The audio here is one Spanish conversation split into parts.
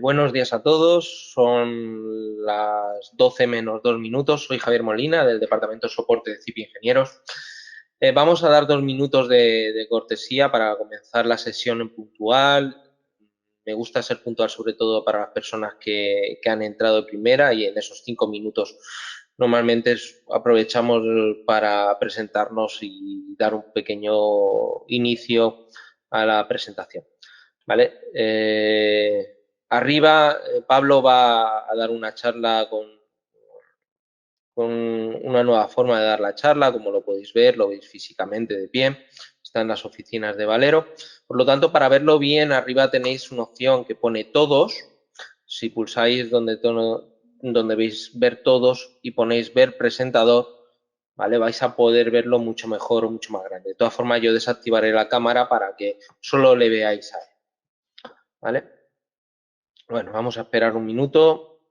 Buenos días a todos, son las 12 menos 2 minutos. Soy Javier Molina del Departamento de Soporte de CIP Ingenieros. Vamos a dar 2 minutos de cortesía para comenzar la sesión en puntual. Me gusta ser puntual sobre todo para las personas que han entrado de primera, y en esos 5 minutos normalmente aprovechamos para presentarnos y dar un pequeño inicio a la presentación. ¿Vale? Arriba, Pablo va a dar una charla con una nueva forma de dar la charla, como lo podéis ver, lo veis físicamente de pie, está en las oficinas de Valero. Por lo tanto, para verlo bien, arriba tenéis una opción que pone todos. Si pulsáis donde veis ver todos y ponéis ver presentador, ¿vale? Vais a poder verlo mucho mejor o mucho más grande. De todas formas, yo desactivaré la cámara para que solo le veáis a él, ¿vale? Bueno, vamos a esperar un minuto.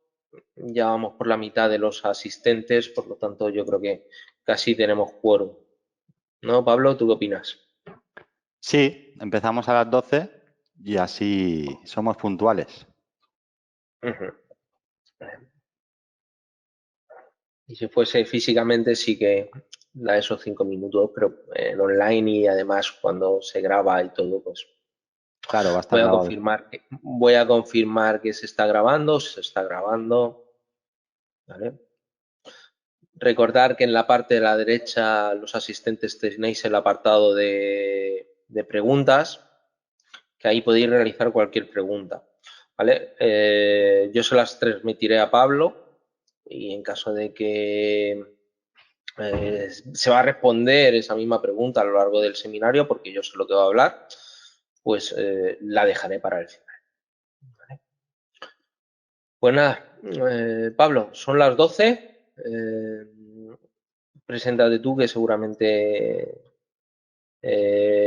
Ya vamos por la mitad de los asistentes, por lo tanto yo creo que casi tenemos quórum. ¿No, Pablo? ¿Tú qué opinas? Sí, empezamos a las 12 y así somos puntuales. Uh-huh. Y si fuese físicamente sí que da esos 5 minutos, pero en online y además cuando se graba y todo, pues Claro, va a estar grabado después. voy a confirmar que se está grabando, ¿vale? Recordar que en la parte de la derecha los asistentes tenéis el apartado de preguntas, que ahí podéis realizar cualquier pregunta, ¿vale? Yo se las transmitiré a Pablo y en caso de que se va a responder esa misma pregunta a lo largo del seminario, porque yo sé lo que va a hablar, pues la dejaré para el final, ¿vale? Pues nada, Pablo, son las 12. Preséntate tú, que seguramente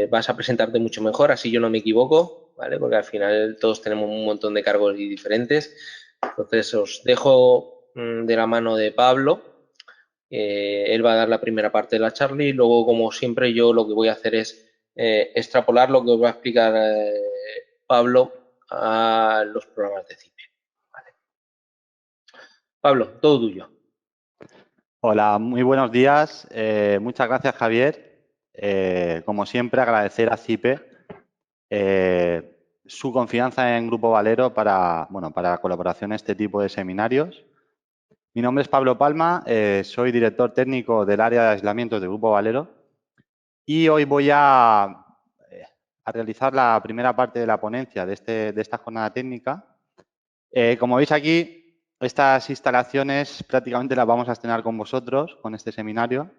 vas a presentarte mucho mejor, así yo no me equivoco, ¿vale? Porque al final todos tenemos un montón de cargos y diferentes. Entonces os dejo de la mano de Pablo. Él va a dar la primera parte de la charla y luego, como siempre, yo lo que voy a hacer es extrapolar lo que os va a explicar Pablo a los programas de CIPE. ¿Vale? Pablo, todo tuyo. Hola, muy buenos días. Muchas gracias, Javier. Como siempre, agradecer a CIPE su confianza en Grupo Valero para la colaboración en este tipo de seminarios. Mi nombre es Pablo Palma, soy director técnico del área de aislamientos de Grupo Valero y hoy voy a realizar la primera parte de la ponencia de esta jornada técnica. Como veis aquí, estas instalaciones prácticamente las vamos a estrenar con vosotros, con este seminario.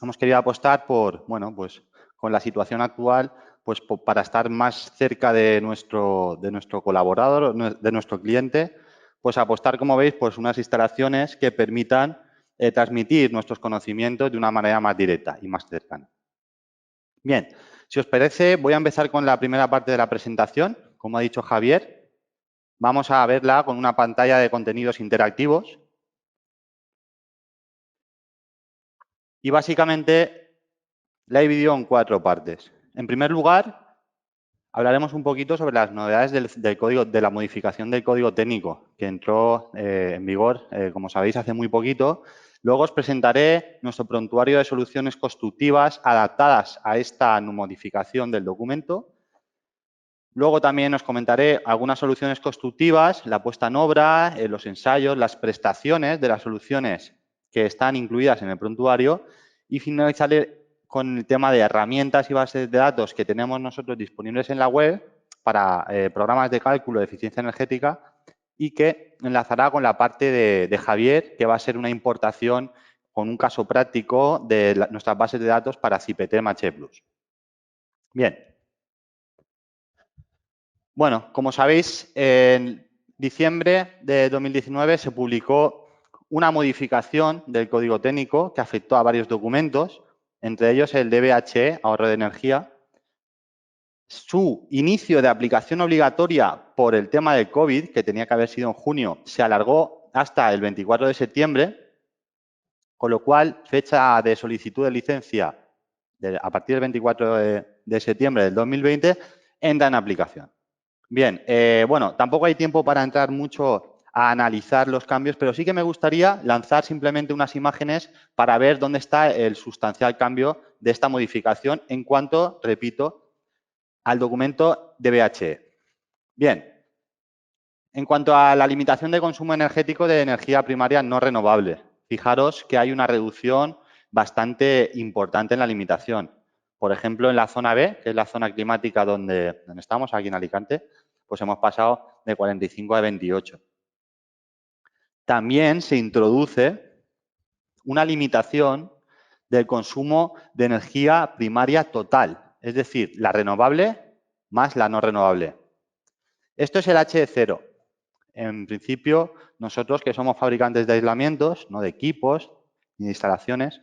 Hemos querido apostar por, pues con la situación actual, pues para estar más cerca de nuestro colaborador, de nuestro cliente, pues apostar, como veis, pues unas instalaciones que permitan transmitir nuestros conocimientos de una manera más directa y más cercana. Bien, si os parece, voy a empezar con la primera parte de la presentación. Como ha dicho Javier, vamos a verla con una pantalla de contenidos interactivos. Y básicamente la he dividido en 4 partes. En primer lugar, hablaremos un poquito sobre las novedades del código, de la modificación del código técnico, que entró en vigor, como sabéis, hace muy poquito. Luego os presentaré nuestro prontuario de soluciones constructivas adaptadas a esta modificación del documento. Luego también os comentaré algunas soluciones constructivas, la puesta en obra, los ensayos, las prestaciones de las soluciones que están incluidas en el prontuario y finalizaré con el tema de herramientas y bases de datos que tenemos nosotros disponibles en la web para programas de cálculo de eficiencia energética y que enlazará con la parte de Javier, que va a ser una importación con un caso práctico de nuestras bases de datos para CIPET MH+. Bien. Bueno, como sabéis, en diciembre de 2019 se publicó una modificación del código técnico que afectó a varios documentos, entre ellos el DBHE, ahorro de energía. Su inicio de aplicación obligatoria por el tema del COVID, que tenía que haber sido en junio, se alargó hasta el 24 de septiembre, con lo cual fecha de solicitud de licencia a partir del 24 de septiembre del 2020 entra en aplicación. Bien, bueno, tampoco hay tiempo para entrar mucho a analizar los cambios, pero sí que me gustaría lanzar simplemente unas imágenes para ver dónde está el sustancial cambio de esta modificación en cuanto, repito, al documento DBHE. Bien, en cuanto a la limitación de consumo energético de energía primaria no renovable, fijaros que hay una reducción bastante importante en la limitación. Por ejemplo, en la zona B, que es la zona climática donde estamos, aquí en Alicante, pues hemos pasado de 45 a 28. También se introduce una limitación del consumo de energía primaria total, es decir, la renovable más la no renovable. Esto es el H0. En principio, nosotros que somos fabricantes de aislamientos, no de equipos ni de instalaciones,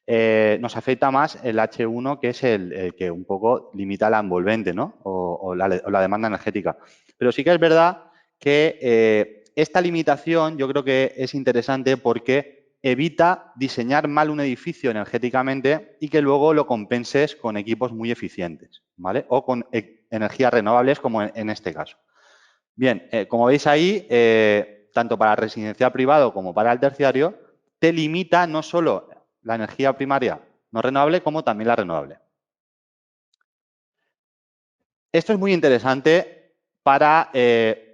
nos afecta más el H1, que es el que un poco limita la envolvente, ¿no? O la demanda energética. Pero sí que es verdad que esta limitación yo creo que es interesante porque evita diseñar mal un edificio energéticamente y que luego lo compenses con equipos muy eficientes, ¿vale? O con energías renovables, como en este caso. Bien, como veis ahí, tanto para el residencial privado como para el terciario, te limita no solo la energía primaria no renovable, como también la renovable. Esto es muy interesante para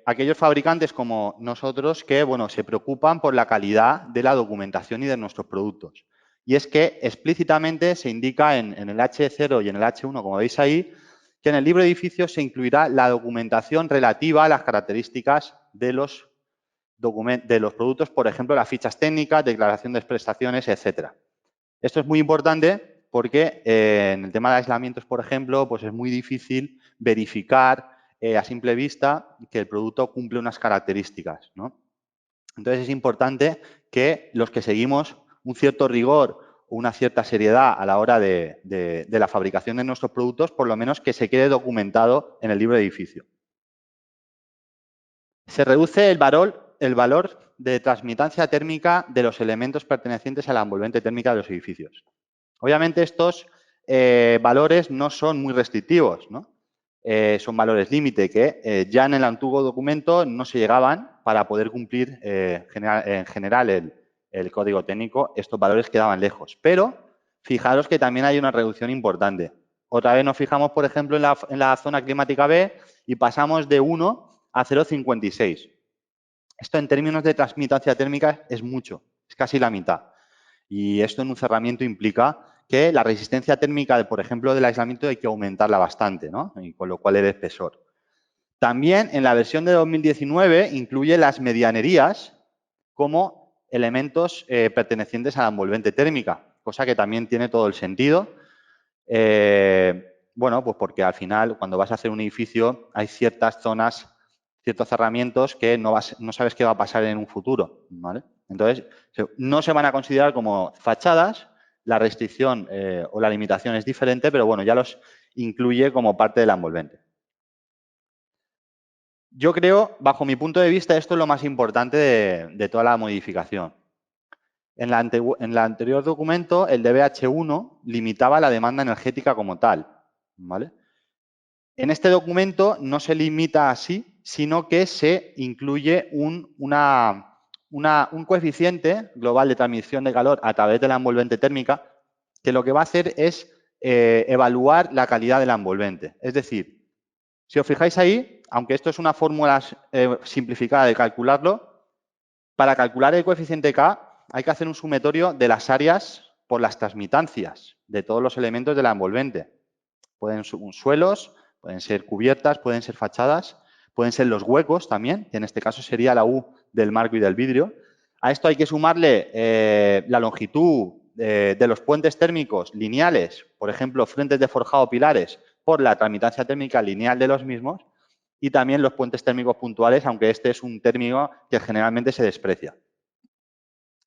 aquellos fabricantes como nosotros que, bueno, se preocupan por la calidad de la documentación y de nuestros productos. Y es que explícitamente se indica en el H0 y en el H1, como veis ahí, que en el libro de edificios se incluirá la documentación relativa a las características de los productos, por ejemplo, las fichas técnicas, declaración de prestaciones, etcétera. Esto es muy importante porque en el tema de aislamientos, por ejemplo, pues es muy difícil verificar a simple vista que el producto cumple unas características, ¿no? Entonces es importante que los que seguimos un cierto rigor o una cierta seriedad a la hora de la fabricación de nuestros productos, por lo menos que se quede documentado en el libro de edificio. Se reduce el valor de transmitancia térmica de los elementos pertenecientes a la envolvente térmica de los edificios. Obviamente estos valores no son muy restrictivos, ¿no? Son valores límite que ya en el antiguo documento no se llegaban para poder cumplir en general el código técnico. Estos valores quedaban lejos. Pero fijaros que también hay una reducción importante. Otra vez nos fijamos, por ejemplo, en la zona climática B y pasamos de 1 a 0,56. Esto en términos de transmitancia térmica es mucho, es casi la mitad. Y esto en un cerramiento implica que la resistencia térmica, por ejemplo, del aislamiento hay que aumentarla bastante, ¿no? Y con lo cual el espesor. También en la versión de 2019 incluye las medianerías como elementos pertenecientes a la envolvente térmica, cosa que también tiene todo el sentido. Bueno, pues porque al final, cuando vas a hacer un edificio, hay ciertas zonas, ciertos cerramientos que no sabes qué va a pasar en un futuro, ¿vale? Entonces, no se van a considerar como fachadas, la restricción o la limitación es diferente, pero bueno, ya los incluye como parte de la envolvente. Yo creo, bajo mi punto de vista, esto es lo más importante de toda la modificación. En el anterior documento, el DBH1 limitaba la demanda energética como tal, ¿vale? En este documento no se limita así, sino que se incluye un coeficiente global de transmisión de calor a través de la envolvente térmica, que lo que va a hacer es evaluar la calidad de la envolvente. Es decir, si os fijáis ahí, aunque esto es una fórmula simplificada de calcularlo, para calcular el coeficiente K hay que hacer un sumatorio de las áreas por las transmitancias de todos los elementos de la envolvente. Pueden ser suelos, pueden ser cubiertas, pueden ser fachadas, pueden ser los huecos también, que en este caso sería la U del marco y del vidrio. A esto hay que sumarle la longitud de los puentes térmicos lineales, por ejemplo, frentes de forjado pilares, por la transmitancia térmica lineal de los mismos, y también los puentes térmicos puntuales, aunque este es un término que generalmente se desprecia.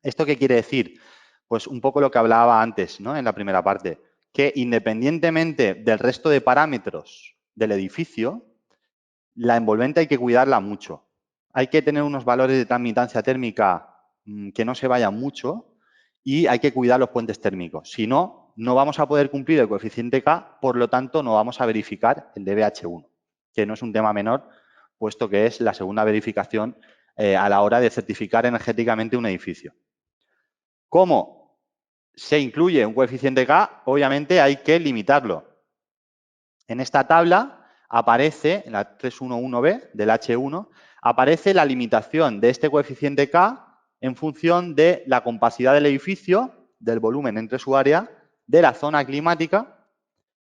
¿Esto qué quiere decir? Pues un poco lo que hablaba antes, ¿no? En la primera parte, que independientemente del resto de parámetros del edificio, la envolvente hay que cuidarla mucho. Hay que tener unos valores de transmitancia térmica que no se vayan mucho y hay que cuidar los puentes térmicos. Si no, no vamos a poder cumplir el coeficiente K, por lo tanto, no vamos a verificar el DBH1. que no es un tema menor, puesto que es la segunda verificación a la hora de certificar energéticamente un edificio. ¿Cómo se incluye un coeficiente K? Obviamente hay que limitarlo. En esta tabla aparece, en la 311B del H1, aparece la limitación de este coeficiente K en función de la compacidad del edificio, del volumen entre su área, de la zona climática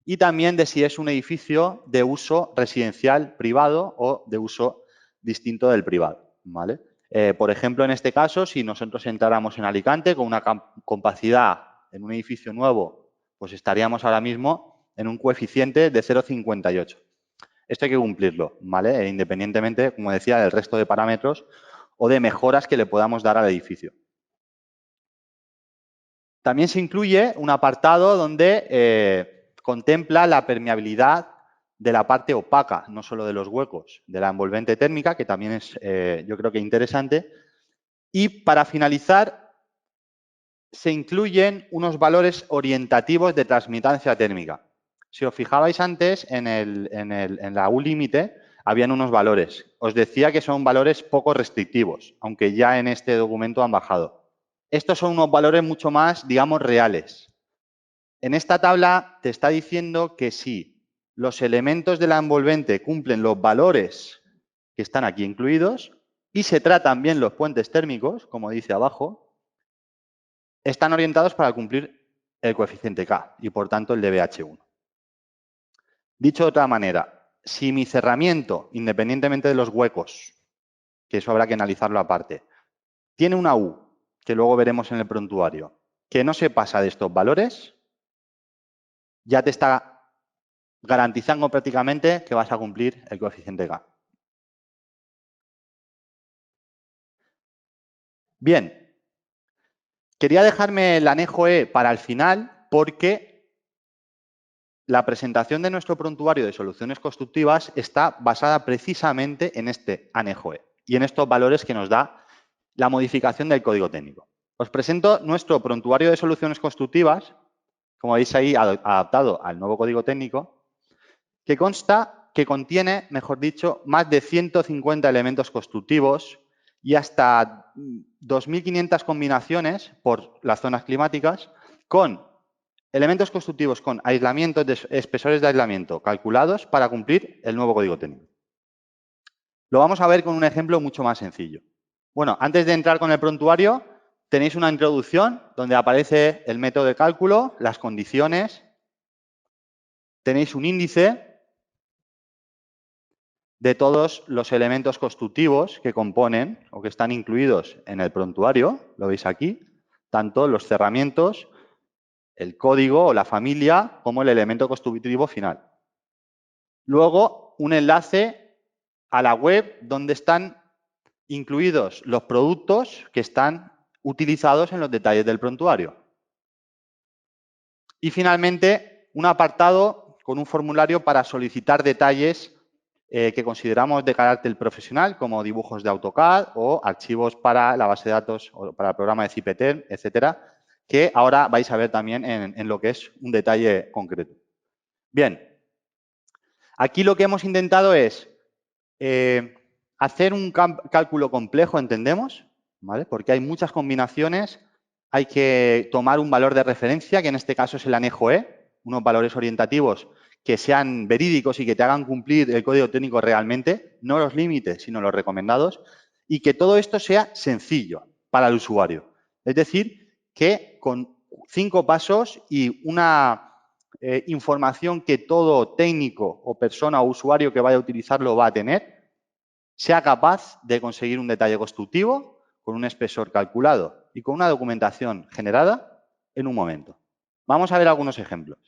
y también de si es un edificio de uso residencial privado o de uso distinto del privado, ¿vale? Por ejemplo, en este caso, si nosotros entráramos en Alicante con una capacidad en un edificio nuevo, pues estaríamos ahora mismo en un coeficiente de 0,58. Esto hay que cumplirlo, ¿vale? Independientemente, como decía, del resto de parámetros o de mejoras que le podamos dar al edificio. También se incluye un apartado donde contempla la permeabilidad de la parte opaca, no solo de los huecos, de la envolvente térmica, que también es, yo creo que interesante. Y para finalizar, se incluyen unos valores orientativos de transmitancia térmica. Si os fijabais antes, en la U límite habían unos valores. Os decía que son valores poco restrictivos, aunque ya en este documento han bajado. Estos son unos valores mucho más, digamos, reales. En esta tabla te está diciendo que si los elementos de la envolvente cumplen los valores que están aquí incluidos y se tratan bien los puentes térmicos, como dice abajo, están orientados para cumplir el coeficiente K y, por tanto, el DBH1. Dicho de otra manera, si mi cerramiento, independientemente de los huecos, que eso habrá que analizarlo aparte, tiene una U, que luego veremos en el prontuario, que no se pasa de estos valores, ya te está garantizando prácticamente que vas a cumplir el coeficiente K. Bien, quería dejarme el anejo E para el final porque la presentación de nuestro prontuario de soluciones constructivas está basada precisamente en este anejo E y en estos valores que nos da la modificación del código técnico. Os presento nuestro prontuario de soluciones constructivas, como veis ahí, adaptado al nuevo código técnico, que contiene, mejor dicho, más de 150 elementos constructivos y hasta 2.500 combinaciones por las zonas climáticas con elementos constructivos con aislamientos de espesores de aislamiento calculados para cumplir el nuevo código técnico. Lo vamos a ver con un ejemplo mucho más sencillo. Bueno, antes de entrar con el prontuario, tenéis una introducción donde aparece el método de cálculo, las condiciones, tenéis un índice de todos los elementos constructivos que componen o que están incluidos en el prontuario, lo veis aquí, tanto los cerramientos, el código o la familia, como el elemento constructivo final. Luego, un enlace a la web donde están incluidos los productos que están utilizados en los detalles del prontuario. Y finalmente, un apartado con un formulario para solicitar detalles que consideramos de carácter profesional, como dibujos de AutoCAD o archivos para la base de datos o para el programa de Cipeter, etcétera, que ahora vais a ver también en lo que es un detalle concreto. Bien, aquí lo que hemos intentado es hacer un cálculo complejo, entendemos, ¿vale? Porque hay muchas combinaciones, hay que tomar un valor de referencia, que en este caso es el anejo E, unos valores orientativos que sean verídicos y que te hagan cumplir el código técnico realmente, no los límites, sino los recomendados, y que todo esto sea sencillo para el usuario. Es decir, que con 5 pasos y una información que todo técnico o persona o usuario que vaya a utilizarlo va a tener, sea capaz de conseguir un detalle constructivo con un espesor calculado y con una documentación generada en un momento. Vamos a ver algunos ejemplos.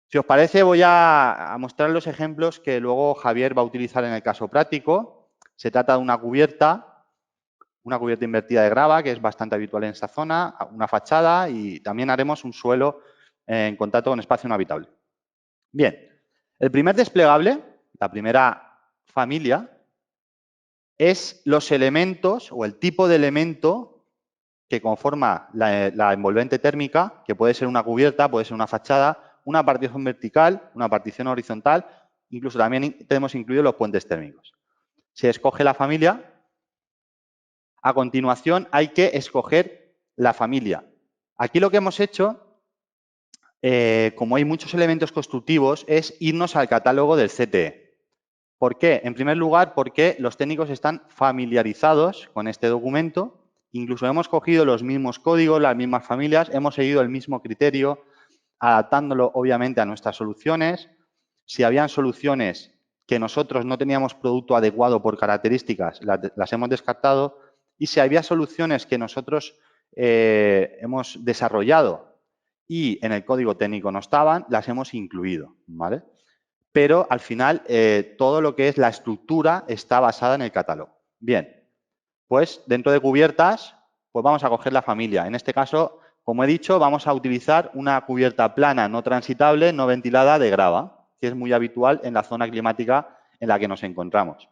Si os parece, voy a mostrar los ejemplos que luego Javier va a utilizar en el caso práctico. Se trata de una cubierta invertida de grava, que es bastante habitual en esta zona, una fachada y también haremos un suelo en contacto con espacio no habitable. Bien, el primer desplegable, la primera familia, es los elementos o el tipo de elemento que conforma la envolvente térmica, que puede ser una cubierta, puede ser una fachada, una partición vertical, una partición horizontal incluso también tenemos incluidos los puentes térmicos. Se escoge la familia. A continuación hay que escoger la familia. Aquí lo que hemos hecho, como hay muchos elementos constructivos, es irnos al catálogo del CTE. ¿Por qué? En primer lugar, porque los técnicos están familiarizados con este documento. Incluso hemos cogido los mismos códigos, las mismas familias, hemos seguido el mismo criterio, adaptándolo obviamente a nuestras soluciones. Si habían soluciones que nosotros no teníamos producto adecuado por características, las hemos descartado. Y si había soluciones que nosotros hemos desarrollado y en el código técnico no estaban, las hemos incluido, ¿vale? Pero al final todo lo que es la estructura está basada en el catálogo. Bien, pues dentro de cubiertas, pues vamos a coger la familia. En este caso, como he dicho, vamos a utilizar una cubierta plana, no transitable, no ventilada de grava, que es muy habitual en la zona climática en la que nos encontramos.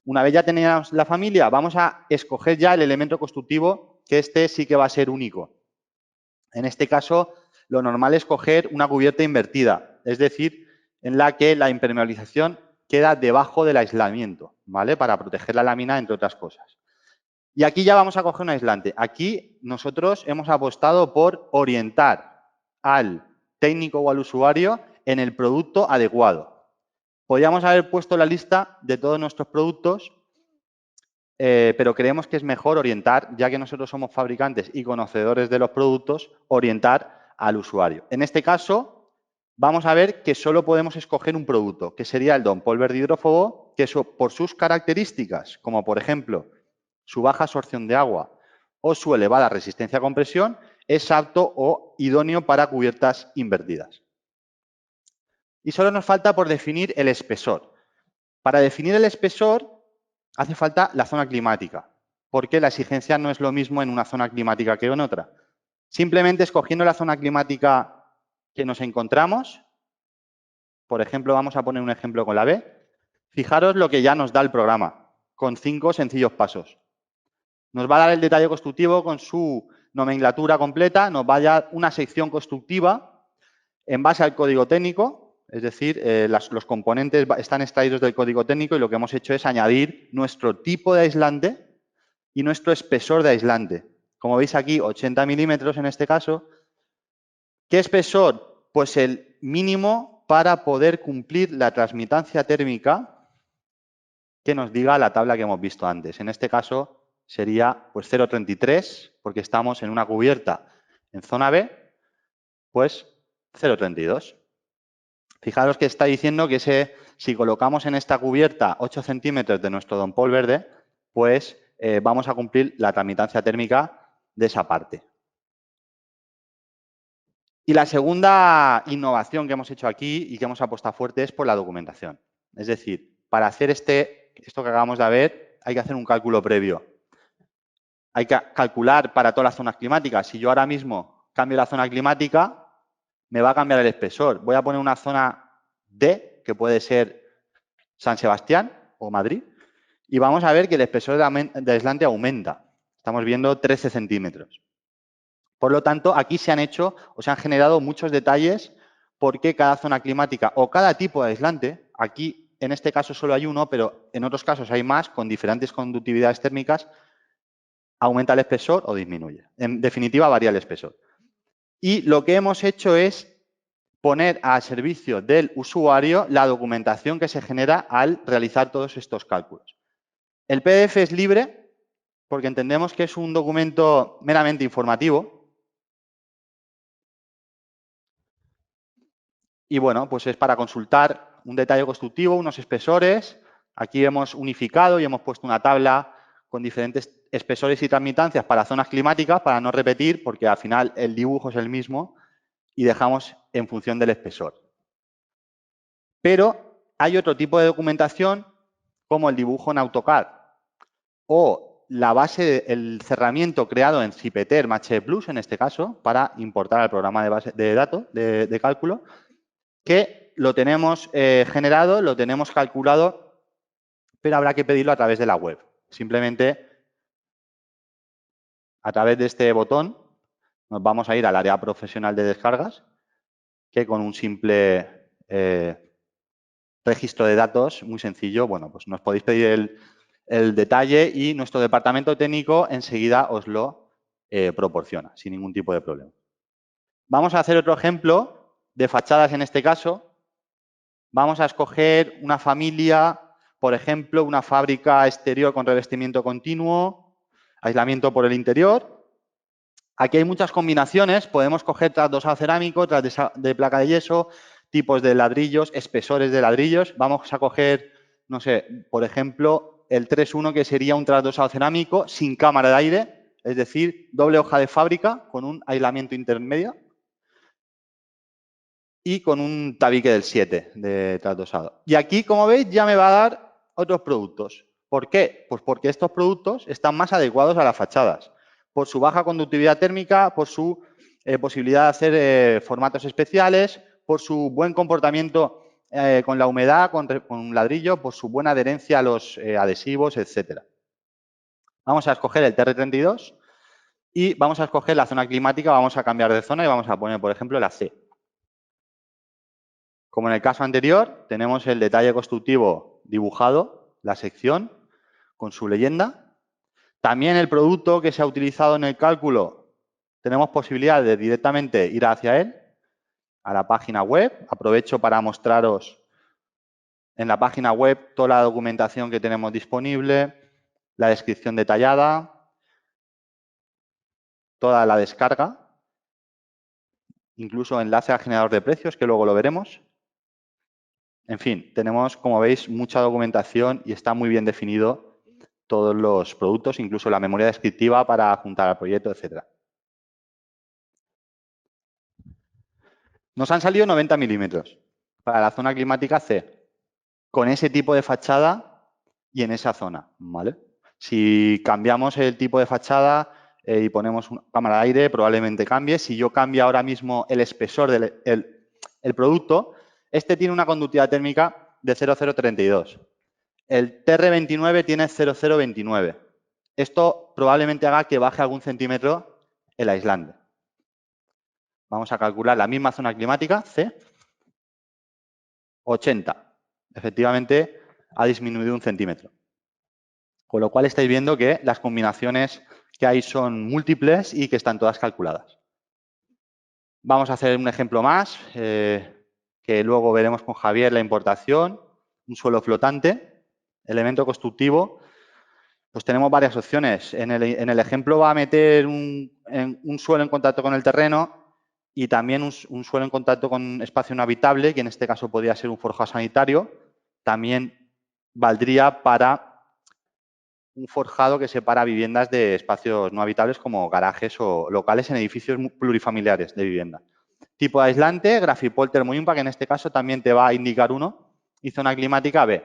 Una vez ya teníamos la familia, vamos a escoger ya el elemento constructivo, que este sí que va a ser único. En este caso, lo normal es coger una cubierta invertida, es decir, en la que la impermeabilización queda debajo del aislamiento, ¿vale? Para proteger la lámina, entre otras cosas. Y aquí ya vamos a coger un aislante. Aquí nosotros hemos apostado por orientar al técnico o al usuario en el producto adecuado. Podríamos haber puesto la lista de todos nuestros productos, pero creemos que es mejor orientar, ya que nosotros somos fabricantes y conocedores de los productos, orientar al usuario. En este caso, vamos a ver que solo podemos escoger un producto, que sería el Donpol verde hidrófobo, que por sus características, como por ejemplo su baja absorción de agua o su elevada resistencia a compresión, es apto o idóneo para cubiertas invertidas. Y solo nos falta por definir el espesor. Para definir el espesor hace falta la zona climática, porque la exigencia no es lo mismo en una zona climática que en otra. Simplemente escogiendo la zona climática que nos encontramos, por ejemplo, vamos a poner un ejemplo con la B, fijaros lo que ya nos da el programa, con 5 sencillos pasos. Nos va a dar el detalle constructivo con su nomenclatura completa, nos va a dar una sección constructiva en base al código técnico, es decir, los componentes están extraídos del código técnico y lo que hemos hecho es añadir nuestro tipo de aislante y nuestro espesor de aislante. Como veis aquí, 80 milímetros en este caso. ¿Qué espesor? Pues el mínimo para poder cumplir la transmitancia térmica que nos diga la tabla que hemos visto antes. En este caso sería pues 0,33, porque estamos en una cubierta en zona B, pues 0,32. Fijaros que está diciendo que si colocamos en esta cubierta 8 centímetros de nuestro Donpol verde, pues vamos a cumplir la transmitancia térmica de esa parte. Y la segunda innovación que hemos hecho aquí y que hemos apostado fuerte es por la documentación. Es decir, para hacer esto que acabamos de ver, hay que hacer un cálculo previo. Hay que calcular para todas las zonas climáticas. Si yo ahora mismo cambio la zona climática, me va a cambiar el espesor. Voy a poner una zona D, que puede ser San Sebastián o Madrid, y vamos a ver que el espesor de aislante aumenta. Estamos viendo 13 centímetros. Por lo tanto, aquí se han hecho o se han generado muchos detalles porque cada zona climática o cada tipo de aislante, aquí en este caso solo hay uno, pero en otros casos hay más con diferentes conductividades térmicas, aumenta el espesor o disminuye. En definitiva, varía el espesor. Y lo que hemos hecho es poner a servicio del usuario la documentación que se genera al realizar todos estos cálculos. El PDF es libre porque entendemos que es un documento meramente informativo. Y bueno, pues es para consultar un detalle constructivo, unos espesores. Aquí hemos unificado y hemos puesto una tabla con diferentes espesores y transmitancias para zonas climáticas, para no repetir, porque al final el dibujo es el mismo y dejamos en función del espesor. Pero hay otro tipo de documentación, como el dibujo en AutoCAD o la base, el cerramiento creado en Cipeter Match Plus, en este caso, para importar al programa de base de datos de cálculo, que lo tenemos generado, lo tenemos calculado, pero habrá que pedirlo a través de la web. Simplemente a través de este botón nos vamos a ir al área profesional de descargas, que con un simple registro de datos muy sencillo. Bueno, pues nos podéis pedir el detalle y nuestro departamento técnico enseguida os lo proporciona sin ningún tipo de problema. Vamos a hacer otro ejemplo de fachadas en este caso. Vamos a escoger una familia, por ejemplo, una fábrica exterior con revestimiento continuo, aislamiento por el interior. Aquí hay muchas combinaciones. Podemos coger trasdosado cerámico, tras de placa de yeso, tipos de ladrillos, espesores de ladrillos. Vamos a coger, no sé, por ejemplo, el 3.1, que sería un trasdosado cerámico sin cámara de aire, es decir, doble hoja de fábrica con un aislamiento intermedio y con un tabique del 7 de trasdosado. Y aquí, como veis, ya me va a dar otros productos. ¿Por qué? Pues porque estos productos están más adecuados a las fachadas, por su baja conductividad térmica, por su posibilidad de hacer formatos especiales, por su buen comportamiento con la humedad, con ladrillo, por su buena adherencia a los adhesivos, etcétera. Vamos a escoger el TR32 y vamos a escoger la zona climática, vamos a cambiar de zona y vamos a poner, por ejemplo, la C. Como en el caso anterior, tenemos el detalle constructivo dibujado, la sección con su leyenda. También el producto que se ha utilizado en el cálculo, tenemos posibilidad de directamente ir hacia él, a la página web. Aprovecho para mostraros en la página web toda la documentación que tenemos disponible, la descripción detallada, toda la descarga, incluso enlace al generador de precios, que luego lo veremos. En fin, tenemos, como veis, mucha documentación y está muy bien definido todos los productos, incluso la memoria descriptiva para juntar al proyecto, etcétera. Nos han salido 90 milímetros para la zona climática C, con ese tipo de fachada y en esa zona, ¿vale? Si cambiamos el tipo de fachada y ponemos una cámara de aire, probablemente cambie. Si yo cambio ahora mismo el espesor del producto, este tiene una conductividad térmica de 0,032. El TR29 tiene 0,029. Esto probablemente haga que baje algún centímetro el aislante. Vamos a calcular la misma zona climática, C, 80. Efectivamente, ha disminuido un centímetro. Con lo cual estáis viendo que las combinaciones que hay son múltiples y que están todas calculadas. Vamos a hacer un ejemplo más, que luego veremos con Javier, la importación, un suelo flotante, elemento constructivo. Pues tenemos varias opciones. En el ejemplo va a meter un suelo en contacto con el terreno y también un suelo en contacto con espacio no habitable, que en este caso podría ser un forjado sanitario. También valdría para un forjado que separa viviendas de espacios no habitables como garajes o locales en edificios plurifamiliares de vivienda. Tipo de aislante, Grafipol Thermoimpact, que en este caso también te va a indicar uno, y zona climática B.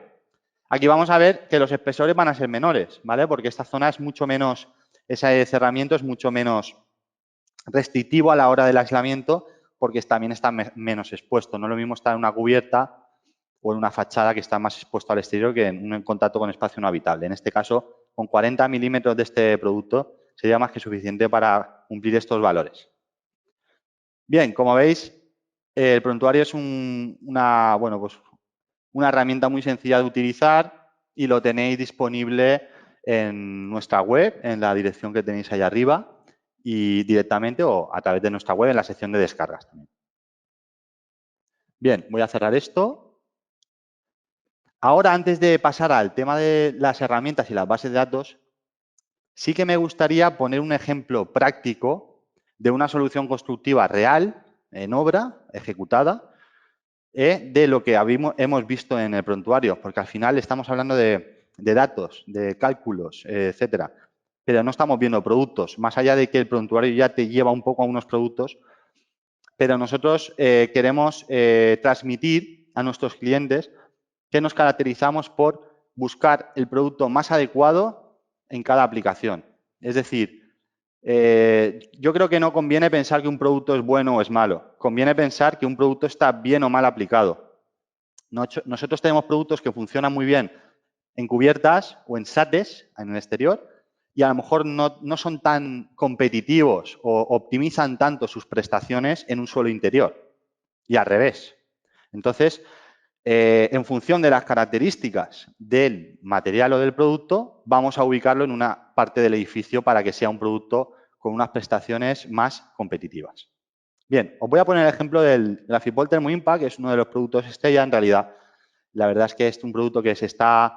Aquí vamos a ver que los espesores van a ser menores, ¿vale? Porque esta zona es mucho menos, ese cerramiento es mucho menos restrictivo a la hora del aislamiento porque también está menos expuesto. No es lo mismo estar en una cubierta o en una fachada que está más expuesto al exterior que en un contacto con espacio no habitable. En este caso, con 40 milímetros de este producto sería más que suficiente para cumplir estos valores. Bien, como veis, el prontuario es una herramienta muy sencilla de utilizar y lo tenéis disponible en nuestra web, en la dirección que tenéis ahí arriba y directamente o a través de nuestra web en la sección de descargas también. Bien, voy a cerrar esto. Ahora, antes de pasar al tema de las herramientas y las bases de datos, sí que me gustaría poner un ejemplo práctico de una solución constructiva real, en obra, ejecutada, de lo que hemos visto en el prontuario, porque al final estamos hablando de datos, de cálculos, etcétera, pero no estamos viendo productos, más allá de que el prontuario ya te lleva un poco a unos productos, pero nosotros queremos transmitir a nuestros clientes que nos caracterizamos por buscar el producto más adecuado en cada aplicación. Es decir, yo creo que no conviene pensar que un producto es bueno o es malo. Conviene pensar que un producto está bien o mal aplicado. Nosotros tenemos productos que funcionan muy bien en cubiertas o en sates, en el exterior, y a lo mejor no son tan competitivos o optimizan tanto sus prestaciones en un suelo interior. Y al revés. Entonces, En función de las características del material o del producto, vamos a ubicarlo en una parte del edificio para que sea un producto con unas prestaciones más competitivas. Bien, os voy a poner el ejemplo del Grafipol Thermo Impact, que es uno de los productos estrella. En realidad, la verdad es que es un producto que está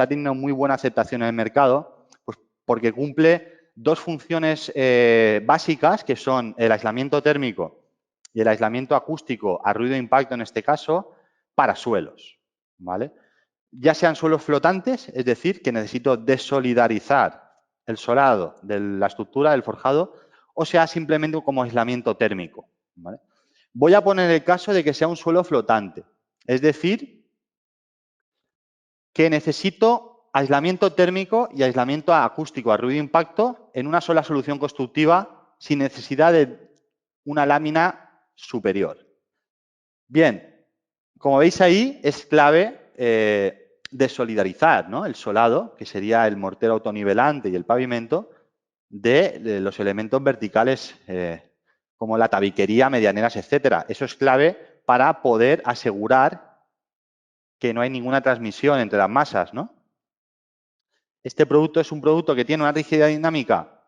teniendo muy buena aceptación en el mercado, pues porque cumple dos funciones básicas, que son el aislamiento térmico y el aislamiento acústico a ruido de impacto, en este caso, para suelos, ¿vale? Ya sean suelos flotantes, es decir, que necesito desolidarizar el solado de la estructura del forjado, o sea simplemente como aislamiento térmico, ¿vale? Voy a poner el caso de que sea un suelo flotante, es decir, que necesito aislamiento térmico y aislamiento acústico a ruido de impacto en una sola solución constructiva sin necesidad de una lámina superior. Bien, como veis ahí, es clave desolidarizar, ¿no?, el solado, que sería el mortero autonivelante y el pavimento, de los elementos verticales como la tabiquería, medianeras, etcétera. Eso es clave para poder asegurar que no hay ninguna transmisión entre las masas, ¿no? Este producto es un producto que tiene una rigidez dinámica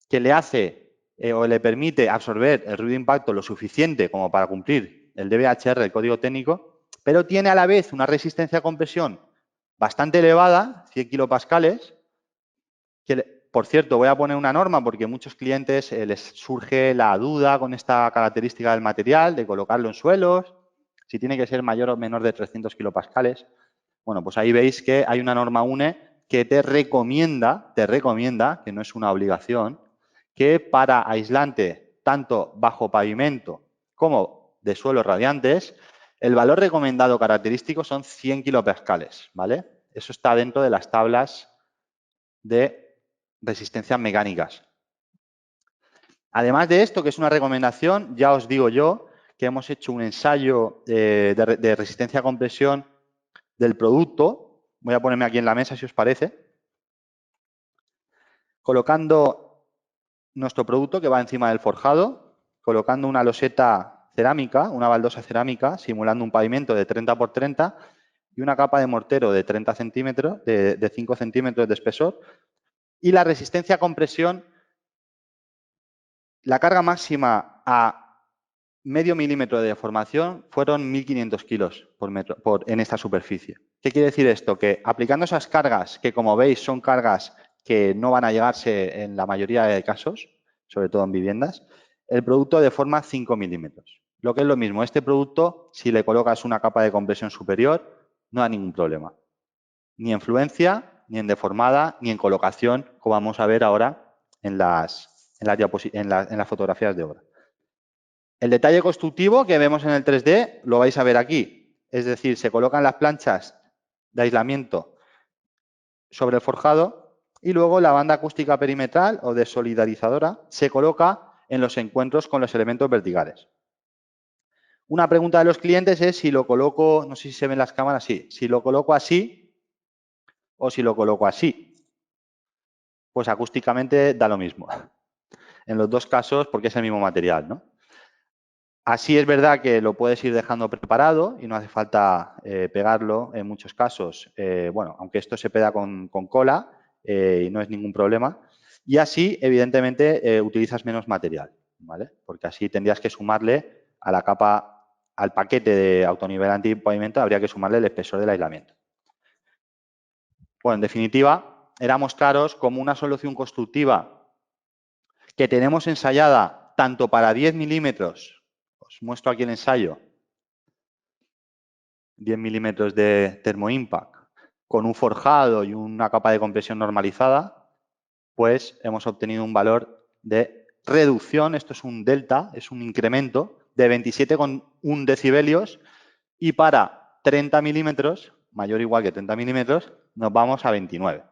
que le hace o le permite absorber el ruido de impacto lo suficiente como para cumplir el DBHR, el código técnico, pero tiene a la vez una resistencia a compresión bastante elevada, 100 kilopascales, que, por cierto, voy a poner una norma porque a muchos clientes les surge la duda con esta característica del material, de colocarlo en suelos, si tiene que ser mayor o menor de 300 kilopascales. Bueno, pues ahí veis que hay una norma UNE que te recomienda, que no es una obligación, que para aislante tanto bajo pavimento como de suelos radiantes, el valor recomendado característico son 100 kilopascales, ¿vale? Eso está dentro de las tablas de resistencias mecánicas. Además de esto, que es una recomendación, ya os digo yo que hemos hecho un ensayo de resistencia a compresión del producto. Voy a ponerme aquí en la mesa, si os parece. Colocando nuestro producto que va encima del forjado, colocando una loseta cerámica, una baldosa cerámica, simulando un pavimento de 30 por 30 y una capa de mortero de 30 centímetros, de 5 centímetros de espesor. Y la resistencia a compresión, la carga máxima a medio milímetro de deformación fueron 1.500 kilos en esta superficie. ¿Qué quiere decir esto? Que aplicando esas cargas, que como veis son cargas que no van a llegarse en la mayoría de casos, sobre todo en viviendas, el producto deforma 5 milímetros. Lo que es lo mismo, este producto, si le colocas una capa de compresión superior, no hay ningún problema. Ni en fluencia, ni en deformada, ni en colocación, como vamos a ver ahora en las fotografías de obra. El detalle constructivo que vemos en el 3D lo vais a ver aquí. Es decir, se colocan las planchas de aislamiento sobre el forjado y luego la banda acústica perimetral o desolidarizadora se coloca en los encuentros con los elementos verticales. Una pregunta de los clientes es si lo coloco, no sé si se ven las cámaras, sí, si lo coloco así o si lo coloco así. Pues acústicamente da lo mismo. En los dos casos, porque es el mismo material, ¿no? Así es verdad que lo puedes ir dejando preparado y no hace falta pegarlo en muchos casos. Bueno, aunque esto se pega con cola y no es ningún problema. Y así, evidentemente, utilizas menos material, ¿vale? Porque así tendrías que sumarle a la capa, al paquete de autonivelante y pavimento, habría que sumarle el espesor del aislamiento. Bueno, en definitiva, era mostraros como una solución constructiva que tenemos ensayada tanto para 10 milímetros, os muestro aquí el ensayo, 10 milímetros de Thermo Impact, con un forjado y una capa de compresión normalizada, pues hemos obtenido un valor de reducción, esto es un delta, es un incremento de 27,1 decibelios y para 30 milímetros, mayor o igual que 30 milímetros, nos vamos a 29.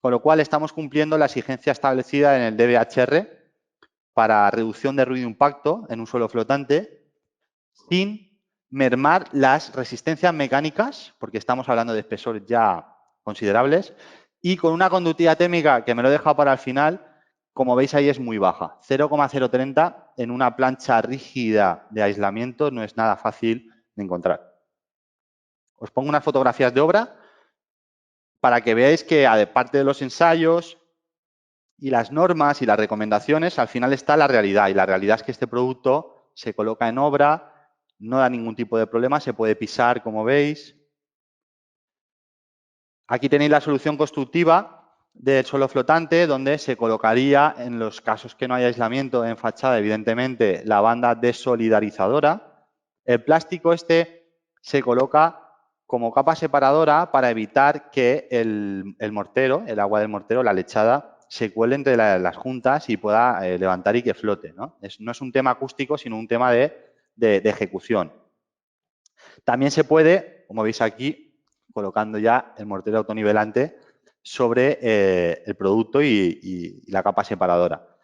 Con lo cual estamos cumpliendo la exigencia establecida en el DBHR para reducción de ruido de impacto en un suelo flotante sin mermar las resistencias mecánicas, porque estamos hablando de espesores ya considerables, y con una conductividad térmica que me lo he dejado para el final, como veis ahí es muy baja, 0,030 en una plancha rígida de aislamiento, no es nada fácil de encontrar. Os pongo unas fotografías de obra para que veáis que, aparte de los ensayos y las normas y las recomendaciones, al final está la realidad. Y la realidad es que este producto se coloca en obra, no da ningún tipo de problema, se puede pisar, como veis. Aquí tenéis la solución constructiva del suelo flotante, donde se colocaría, en los casos que no haya aislamiento en fachada, evidentemente, la banda desolidarizadora. El plástico este se coloca como capa separadora para evitar que el mortero, el agua del mortero, la lechada, se cuele entre las juntas y pueda levantar y que flote, ¿no? No es un tema acústico, sino un tema de ejecución. También se puede, como veis aquí, colocando ya el mortero autonivelante sobre el producto y la capa separadora.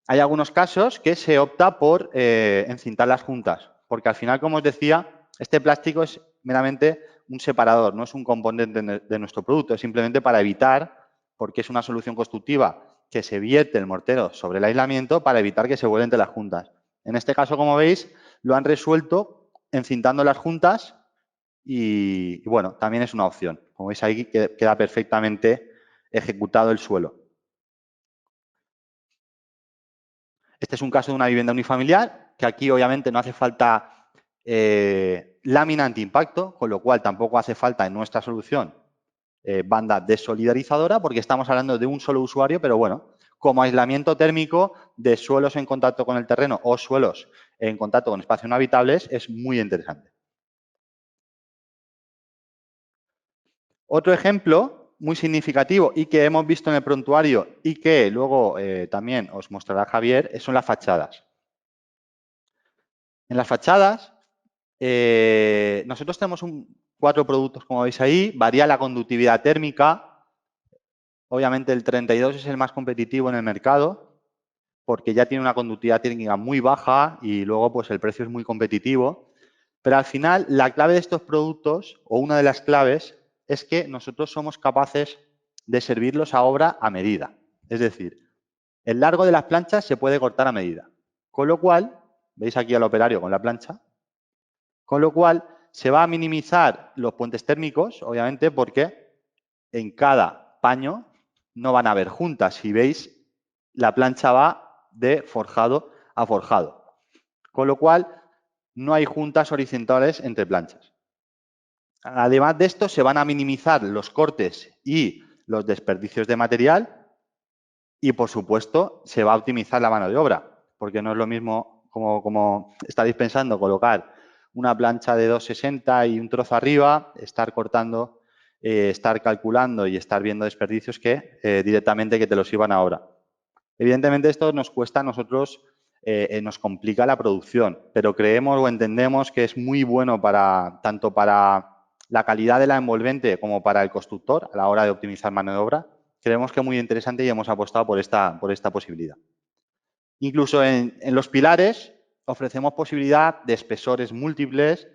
Hay algunos casos que se opta por encintar las juntas, porque al final, como os decía, este plástico es meramente un separador, no es un componente de nuestro producto, es simplemente para evitar, porque es una solución constructiva, que se vierte el mortero sobre el aislamiento para evitar que se vuelen entre las juntas. En este caso, como veis, lo han resuelto encintando las juntas y bueno, también es una opción. Como veis ahí queda perfectamente ejecutado el suelo. Este es un caso de una vivienda unifamiliar, que aquí obviamente no hace falta lámina antiimpacto, con lo cual tampoco hace falta en nuestra solución banda desolidarizadora, porque estamos hablando de un solo usuario, pero bueno, como aislamiento térmico de suelos en contacto con el terreno o suelos en contacto con espacios no habitables es muy interesante. Otro ejemplo muy significativo y que hemos visto en el prontuario y que luego también os mostrará Javier son las fachadas. En las fachadas nosotros tenemos 4 productos, como veis ahí, varía la conductividad térmica. Obviamente el 32 es el más competitivo en el mercado porque ya tiene una conductividad térmica muy baja y luego pues el precio es muy competitivo. Pero al final la clave de estos productos, o una de las claves, es que nosotros somos capaces de servirlos a obra a medida. Es decir, el largo de las planchas se puede cortar a medida. Con lo cual, veis aquí al operario con la plancha, con lo cual se va a minimizar los puentes térmicos, obviamente, porque en cada paño no van a haber juntas. Si veis, la plancha va de forjado a forjado. Con lo cual, no hay juntas horizontales entre planchas. Además de esto, se van a minimizar los cortes y los desperdicios de material y, por supuesto, se va a optimizar la mano de obra, porque no es lo mismo, como estáis pensando, colocar una plancha de 2,60 y un trozo arriba, estar cortando, estar calculando y estar viendo desperdicios que directamente que te los iban ahora. Evidentemente, esto nos cuesta a nosotros, nos complica la producción, pero creemos o entendemos que es muy bueno tanto para la calidad de la envolvente como para el constructor a la hora de optimizar mano de obra. Creemos que es muy interesante y hemos apostado por esta posibilidad. Incluso en los pilares ofrecemos posibilidad de espesores múltiples,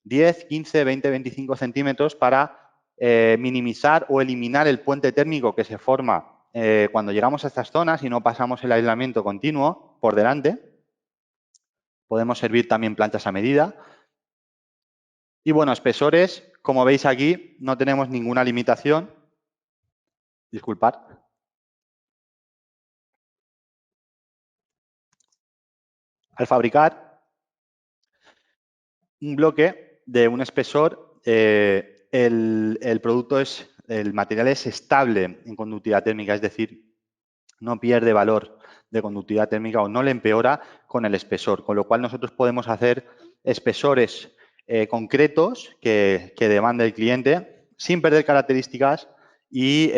10, 15, 20, 25 centímetros para minimizar o eliminar el puente térmico que se forma cuando llegamos a estas zonas y no pasamos el aislamiento continuo por delante. Podemos servir también planchas a medida. Y bueno, espesores, como veis aquí, no tenemos ninguna limitación. Disculpad. Al fabricar un bloque de un espesor, el producto el material es estable en conductividad térmica, es decir, no pierde valor de conductividad térmica o no le empeora con el espesor, con lo cual nosotros podemos hacer espesores concretos que demande el cliente sin perder características y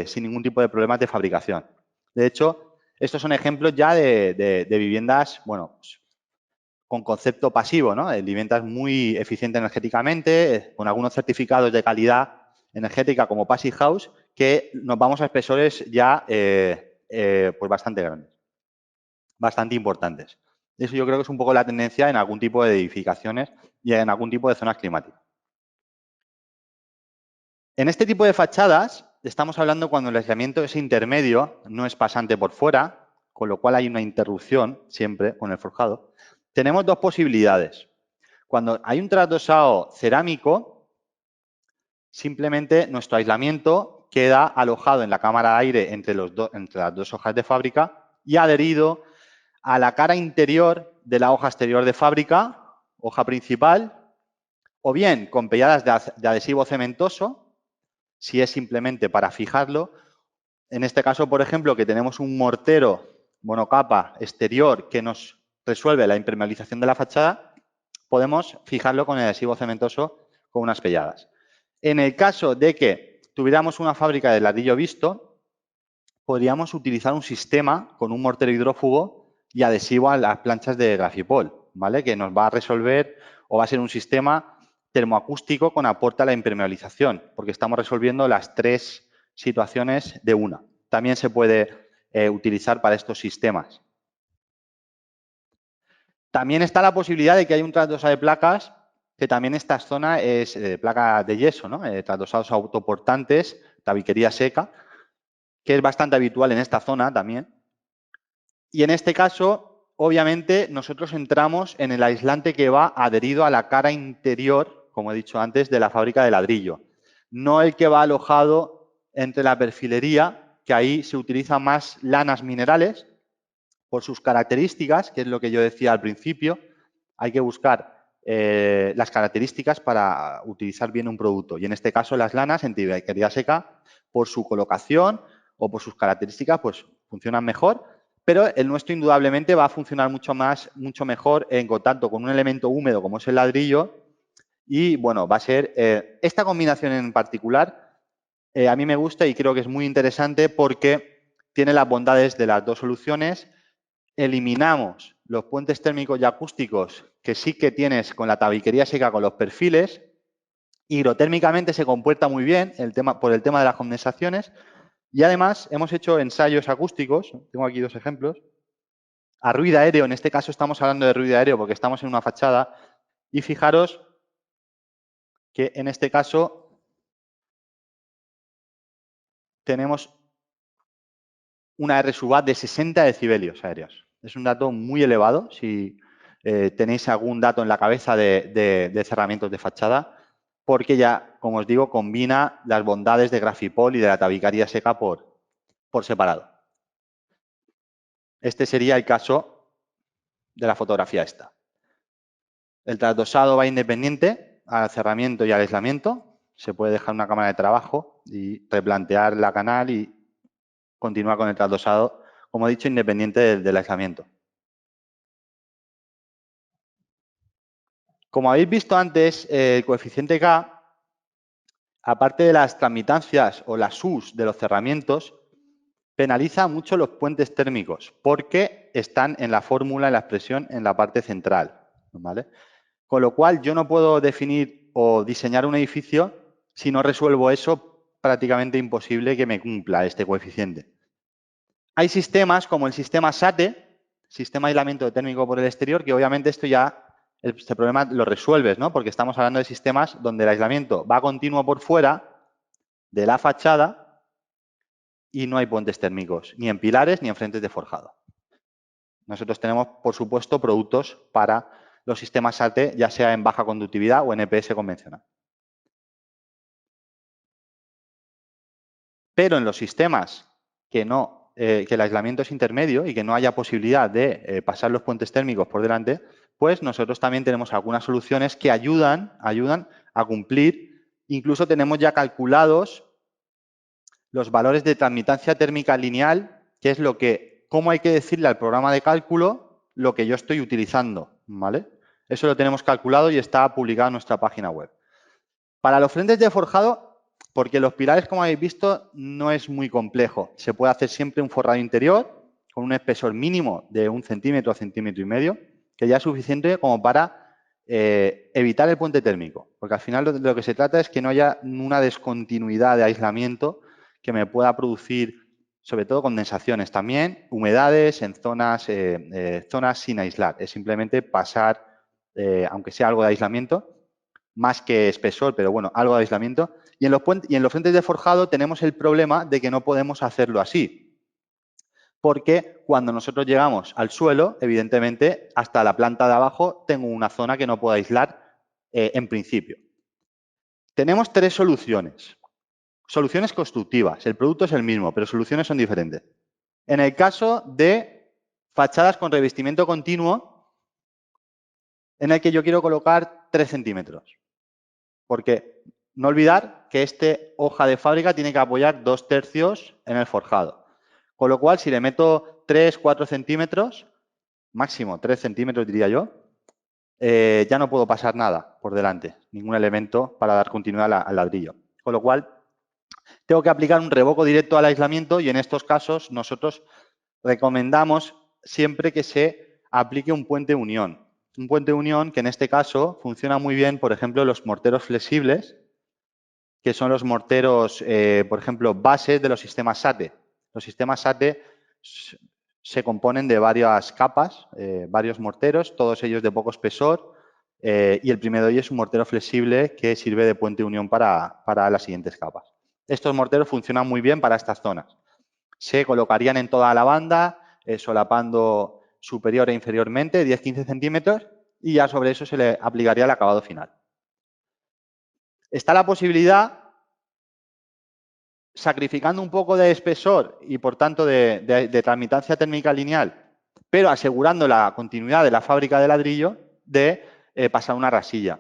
sin ningún tipo de problemas de fabricación. De hecho, estos son ejemplos ya de viviendas, bueno, pues, con concepto pasivo, ¿no? Viviendas muy eficientes energéticamente, con algunos certificados de calidad energética como Passive House, que nos vamos a espesores ya pues bastante grandes, bastante importantes. Eso yo creo que es un poco la tendencia en algún tipo de edificaciones y en algún tipo de zonas climáticas. En este tipo de fachadas estamos hablando cuando el aislamiento es intermedio, no es pasante por fuera, con lo cual hay una interrupción siempre con el forjado. Tenemos dos posibilidades. Cuando hay un trasdosado cerámico, simplemente nuestro aislamiento queda alojado en la cámara de aire entre las dos hojas de fábrica y adherido a la cara interior de la hoja exterior de fábrica, hoja principal, o bien con pegadas de adhesivo cementoso, si es simplemente para fijarlo. En este caso, por ejemplo, que tenemos un mortero monocapa exterior que nos resuelve la impermeabilización de la fachada, podemos fijarlo con el adhesivo cementoso con unas pegadas. En el caso de que tuviéramos una fábrica de ladrillo visto, podríamos utilizar un sistema con un mortero hidrófugo y adhesivo a las planchas de Grafipol, ¿vale? Que nos va a resolver o va a ser un sistema termoacústico con aporte a la impermeabilización, porque estamos resolviendo las tres situaciones de una. También se puede utilizar para estos sistemas. También está la posibilidad de que haya un trasdosado de placas, que también esta zona es placa de yeso, ¿no? Trasdosados autoportantes, tabiquería seca, que es bastante habitual en esta zona también. Y en este caso, obviamente, nosotros entramos en el aislante que va adherido a la cara interior, como he dicho antes, de la fábrica de ladrillo. No el que va alojado entre la perfilería, que ahí se utilizan más lanas minerales por sus características, que es lo que yo decía al principio. Hay que buscar las características para utilizar bien un producto. Y en este caso, las lanas en tabiquería seca, por su colocación o por sus características, pues funcionan mejor. Pero el nuestro indudablemente va a funcionar mucho mejor en contacto con un elemento húmedo como es el ladrillo. Y bueno, va a ser esta combinación en particular, a mí me gusta y creo que es muy interesante porque tiene las bondades de las dos soluciones. Eliminamos los puentes térmicos y acústicos que sí que tienes con la tabiquería seca con los perfiles. Hidrotérmicamente se comporta muy bien por el tema de las condensaciones. Y además hemos hecho ensayos acústicos, tengo aquí dos ejemplos, a ruido aéreo. En este caso estamos hablando de ruido aéreo porque estamos en una fachada. Y fijaros que en este caso tenemos una R sub A de 60 decibelios aéreos. Es un dato muy elevado. Si tenéis algún dato en la cabeza de cerramientos de fachada, porque ya, como os digo, combina las bondades de Grafipol y de la tabiquería seca por separado. Este sería el caso de la fotografía esta. El trasdosado va independiente al cerramiento y al aislamiento. Se puede dejar una cámara de trabajo y replantear la canal y continuar con el trasdosado, como he dicho, independiente del aislamiento. Como habéis visto antes, el coeficiente K, aparte de las transmitancias o las U's de los cerramientos, penaliza mucho los puentes térmicos porque están en la fórmula, en la expresión, en la parte central, ¿vale? Con lo cual, yo no puedo definir o diseñar un edificio si no resuelvo eso, prácticamente imposible que me cumpla este coeficiente. Hay sistemas como el sistema SATE, sistema de aislamiento térmico por el exterior, que obviamente esto ya, este problema lo resuelves, ¿no? Porque estamos hablando de sistemas donde el aislamiento va continuo por fuera de la fachada y no hay puentes térmicos, ni en pilares ni en frentes de forjado. Nosotros tenemos, por supuesto, productos para los sistemas SATE, ya sea en baja conductividad o en EPS convencional. Pero en los sistemas que el aislamiento es intermedio y que no haya posibilidad de pasar los puentes térmicos por delante, pues nosotros también tenemos algunas soluciones que ayudan a cumplir. Incluso tenemos ya calculados los valores de transmitancia térmica lineal, que es cómo hay que decirle al programa de cálculo lo que yo estoy utilizando, ¿vale? Eso lo tenemos calculado y está publicado en nuestra página web. Para los frentes de forjado, porque los pilares, como habéis visto, no es muy complejo. Se puede hacer siempre un forrado interior con un espesor mínimo de 1 centímetro a centímetro y medio, que ya es suficiente como para evitar el puente térmico. Porque al final de lo que se trata es que no haya una descontinuidad de aislamiento que me pueda producir, sobre todo, condensaciones. También humedades en zonas sin aislar. Es simplemente pasar, aunque sea algo de aislamiento, más que espesor, pero bueno, algo de aislamiento. Y en los frentes de forjado tenemos el problema de que no podemos hacerlo así. porque cuando nosotros llegamos al suelo, evidentemente, hasta la planta de abajo tengo una zona que no puedo aislar en principio. Tenemos tres soluciones. Soluciones constructivas. El producto es el mismo, pero soluciones son diferentes. En el caso de fachadas con revestimiento continuo, en el que yo quiero colocar 3 centímetros. Porque no olvidar que este hoja de fábrica tiene que apoyar 2/3 en el forjado. Con lo cual, si le meto 3, 4 centímetros, máximo 3 centímetros diría yo, ya no puedo pasar nada por delante, ningún elemento para dar continuidad al ladrillo. Con lo cual, tengo que aplicar un revoco directo al aislamiento y en estos casos nosotros recomendamos siempre que se aplique un puente unión. Un puente unión que en este caso funciona muy bien, por ejemplo, los morteros flexibles, que son los morteros, por ejemplo, bases de los sistemas SATE. Los sistemas SATE se componen de varias capas, varios morteros, todos ellos de poco espesor, y el primero de ellos es un mortero flexible que sirve de puente unión para las siguientes capas. Estos morteros funcionan muy bien para estas zonas. Se colocarían en toda la banda, solapando superior e inferiormente, 10-15 centímetros, y ya sobre eso se le aplicaría el acabado final. Está la posibilidad, sacrificando un poco de espesor y por tanto de tramitancia térmica lineal, pero asegurando la continuidad de la fábrica de ladrillo, de pasar una rasilla.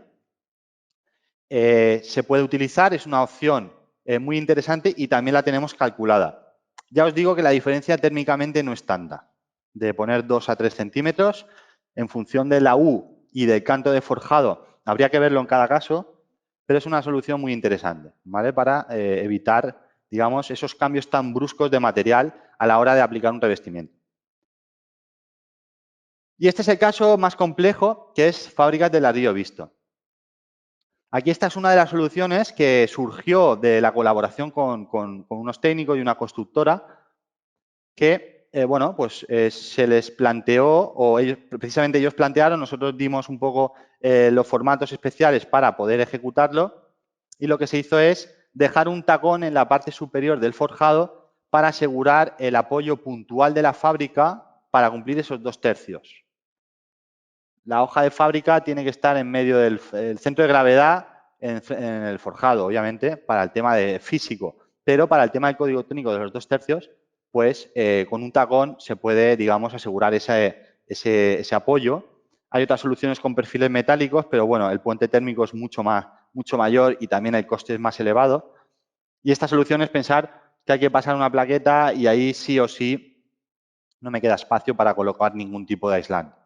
Se puede utilizar, es una opción muy interesante y también la tenemos calculada. Ya os digo que la diferencia térmicamente no es tanta, de poner 2 a 3 centímetros. En función de la U y del canto de forjado, habría que verlo en cada caso, pero es una solución muy interesante, ¿vale? Para evitar, digamos, esos cambios tan bruscos de material a la hora de aplicar un revestimiento. Y este es el caso más complejo, que es fábricas de ladrillo visto. Aquí esta es una de las soluciones que surgió de la colaboración con unos técnicos y una constructora que, bueno, pues se les planteó, o precisamente ellos plantearon, nosotros dimos un poco los formatos especiales para poder ejecutarlo y lo que se hizo es dejar un tacón en la parte superior del forjado para asegurar el apoyo puntual de la fábrica para cumplir esos 2/3. La hoja de fábrica tiene que estar en medio del centro de gravedad en el forjado, obviamente, para el tema de físico, pero para el tema del código técnico de los 2/3, pues con un tacón se puede, digamos, asegurar ese apoyo. Hay otras soluciones con perfiles metálicos, pero bueno, el puente térmico es mucho mayor y también el coste es más elevado. Y esta solución es pensar que hay que pasar una plaqueta y ahí sí o sí no me queda espacio para colocar ningún tipo de aislante.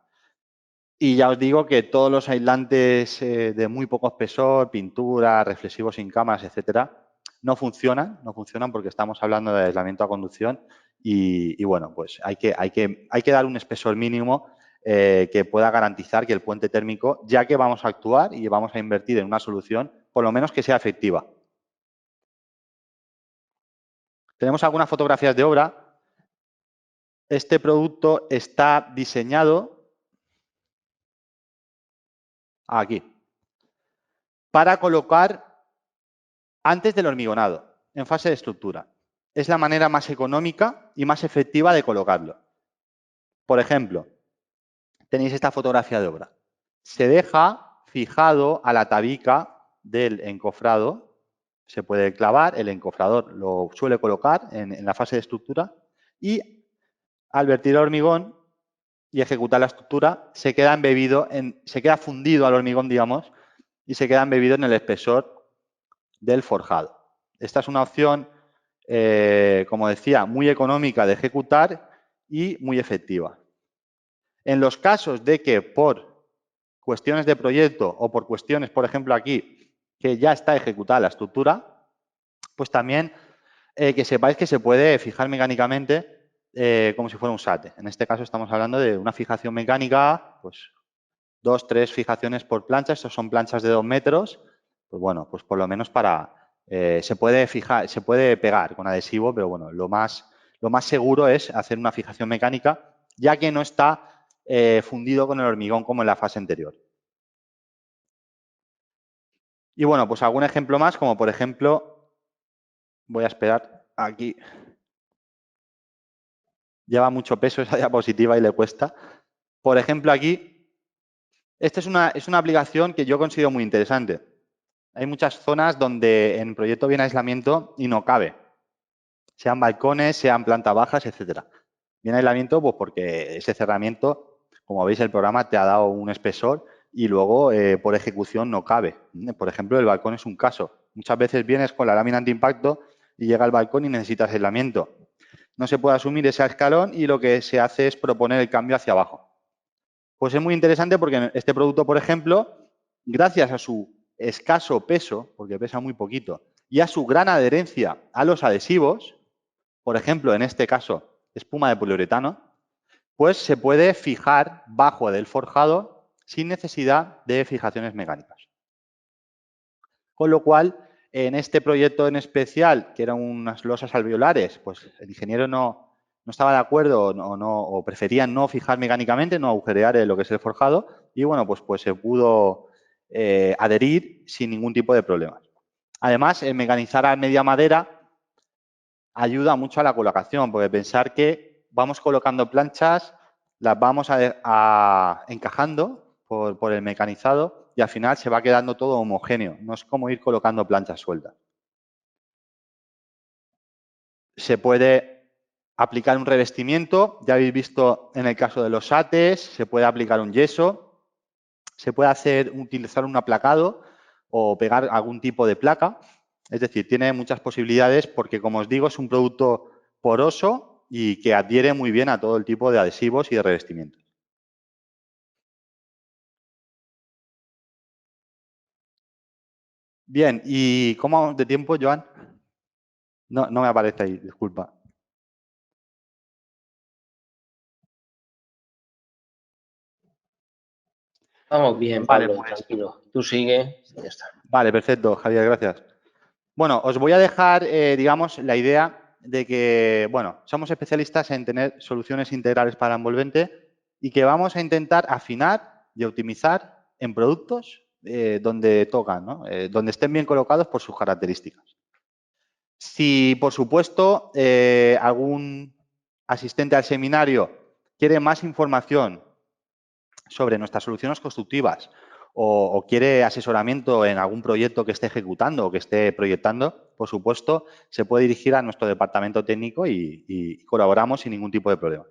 Y ya os digo que todos los aislantes de muy poco espesor, pintura, reflexivos sin cámaras, etcétera, no funcionan porque estamos hablando de aislamiento a conducción y bueno, pues hay que dar un espesor mínimo que pueda garantizar que el puente térmico, ya que vamos a actuar y vamos a invertir en una solución, por lo menos que sea efectiva. Tenemos algunas fotografías de obra. Este producto está diseñado aquí para colocar antes del hormigonado, en fase de estructura. Es la manera más económica y más efectiva de colocarlo. Por ejemplo, tenéis esta fotografía de obra. Se deja fijado a la tabica del encofrado, se puede clavar, el encofrador lo suele colocar en la fase de estructura y al vertir el hormigón y ejecutar la estructura, se queda fundido al hormigón, digamos, y se queda embebido en el espesor del forjado. Esta es una opción, como decía, muy económica de ejecutar y muy efectiva. En los casos de que por cuestiones de proyecto o por cuestiones, por ejemplo aquí, que ya está ejecutada la estructura, pues también que sepáis que se puede fijar mecánicamente como si fuera un SATE. En este caso estamos hablando de una fijación mecánica, pues 2, 3 fijaciones por plancha. Estos son planchas de 2 metros. Pues bueno, pues por lo menos se puede fijar, se puede pegar con adhesivo, pero bueno, lo más seguro es hacer una fijación mecánica, ya que no está fundido con el hormigón como en la fase anterior. Y bueno, pues algún ejemplo más, como por ejemplo, voy a esperar aquí. lleva mucho peso esa diapositiva y le cuesta. Por ejemplo, aquí, esta es una aplicación que yo considero muy interesante. Hay muchas zonas donde en proyecto bien aislamiento y no cabe. Sean balcones, sean plantas bajas, etcétera. Bien aislamiento, pues porque ese cerramiento, como veis, el programa te ha dado un espesor y luego por ejecución no cabe. Por ejemplo, el balcón es un caso. Muchas veces vienes con la lámina antiimpacto y llega al balcón y necesitas aislamiento. No se puede asumir ese escalón y lo que se hace es proponer el cambio hacia abajo. Pues es muy interesante porque este producto, por ejemplo, gracias a su escaso peso, porque pesa muy poquito, y a su gran adherencia a los adhesivos, por ejemplo, en este caso, espuma de poliuretano, pues se puede fijar bajo del forjado sin necesidad de fijaciones mecánicas. Con lo cual, en este proyecto en especial, que eran unas losas alveolares, pues el ingeniero no estaba de acuerdo o prefería no fijar mecánicamente, no agujerear lo que es el forjado, y bueno, pues se pudo adherir sin ningún tipo de problemas. Además, mecanizar a media madera ayuda mucho a la colocación, porque pensar que vamos colocando planchas, las vamos encajando por el mecanizado y al final se va quedando todo homogéneo. No es como ir colocando planchas sueltas. Se puede aplicar un revestimiento, ya habéis visto en el caso de los ATES, se puede aplicar un yeso, se puede utilizar un aplacado o pegar algún tipo de placa. Es decir, tiene muchas posibilidades porque, como os digo, es un producto poroso y que adhiere muy bien a todo el tipo de adhesivos y de revestimientos. Bien, ¿y cómo vamos de tiempo, Joan? No me aparece ahí, disculpa. Vamos bien, Vale, Pablo, tranquilo. Tú sigue y ya está. Vale, perfecto, Javier, gracias. Bueno, os voy a dejar, digamos, la idea de que, bueno, somos especialistas en tener soluciones integrales para envolvente y que vamos a intentar afinar y optimizar en productos donde tocan, ¿no? Donde estén bien colocados por sus características. Si, por supuesto, algún asistente al seminario quiere más información sobre nuestras soluciones constructivas o quiere asesoramiento en algún proyecto que esté ejecutando o que esté proyectando, por supuesto, se puede dirigir a nuestro departamento técnico y colaboramos sin ningún tipo de problema.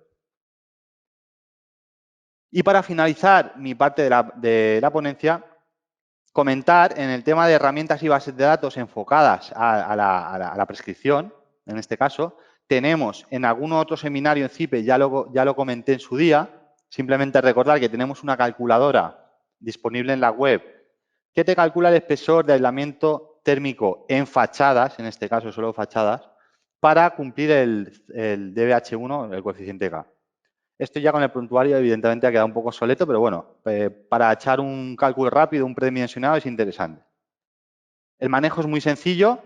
Y para finalizar mi parte de la ponencia, comentar en el tema de herramientas y bases de datos enfocadas a la prescripción, en este caso, tenemos en algún otro seminario en CIPE, ya lo comenté en su día, simplemente recordar que tenemos una calculadora disponible en la web que te calcula el espesor de aislamiento térmico en fachadas, en este caso solo fachadas, para cumplir el DBH1, el coeficiente K. Esto ya con el prontuario evidentemente ha quedado un poco obsoleto, pero bueno, para echar un cálculo rápido, un predimensionado es interesante. El manejo es muy sencillo,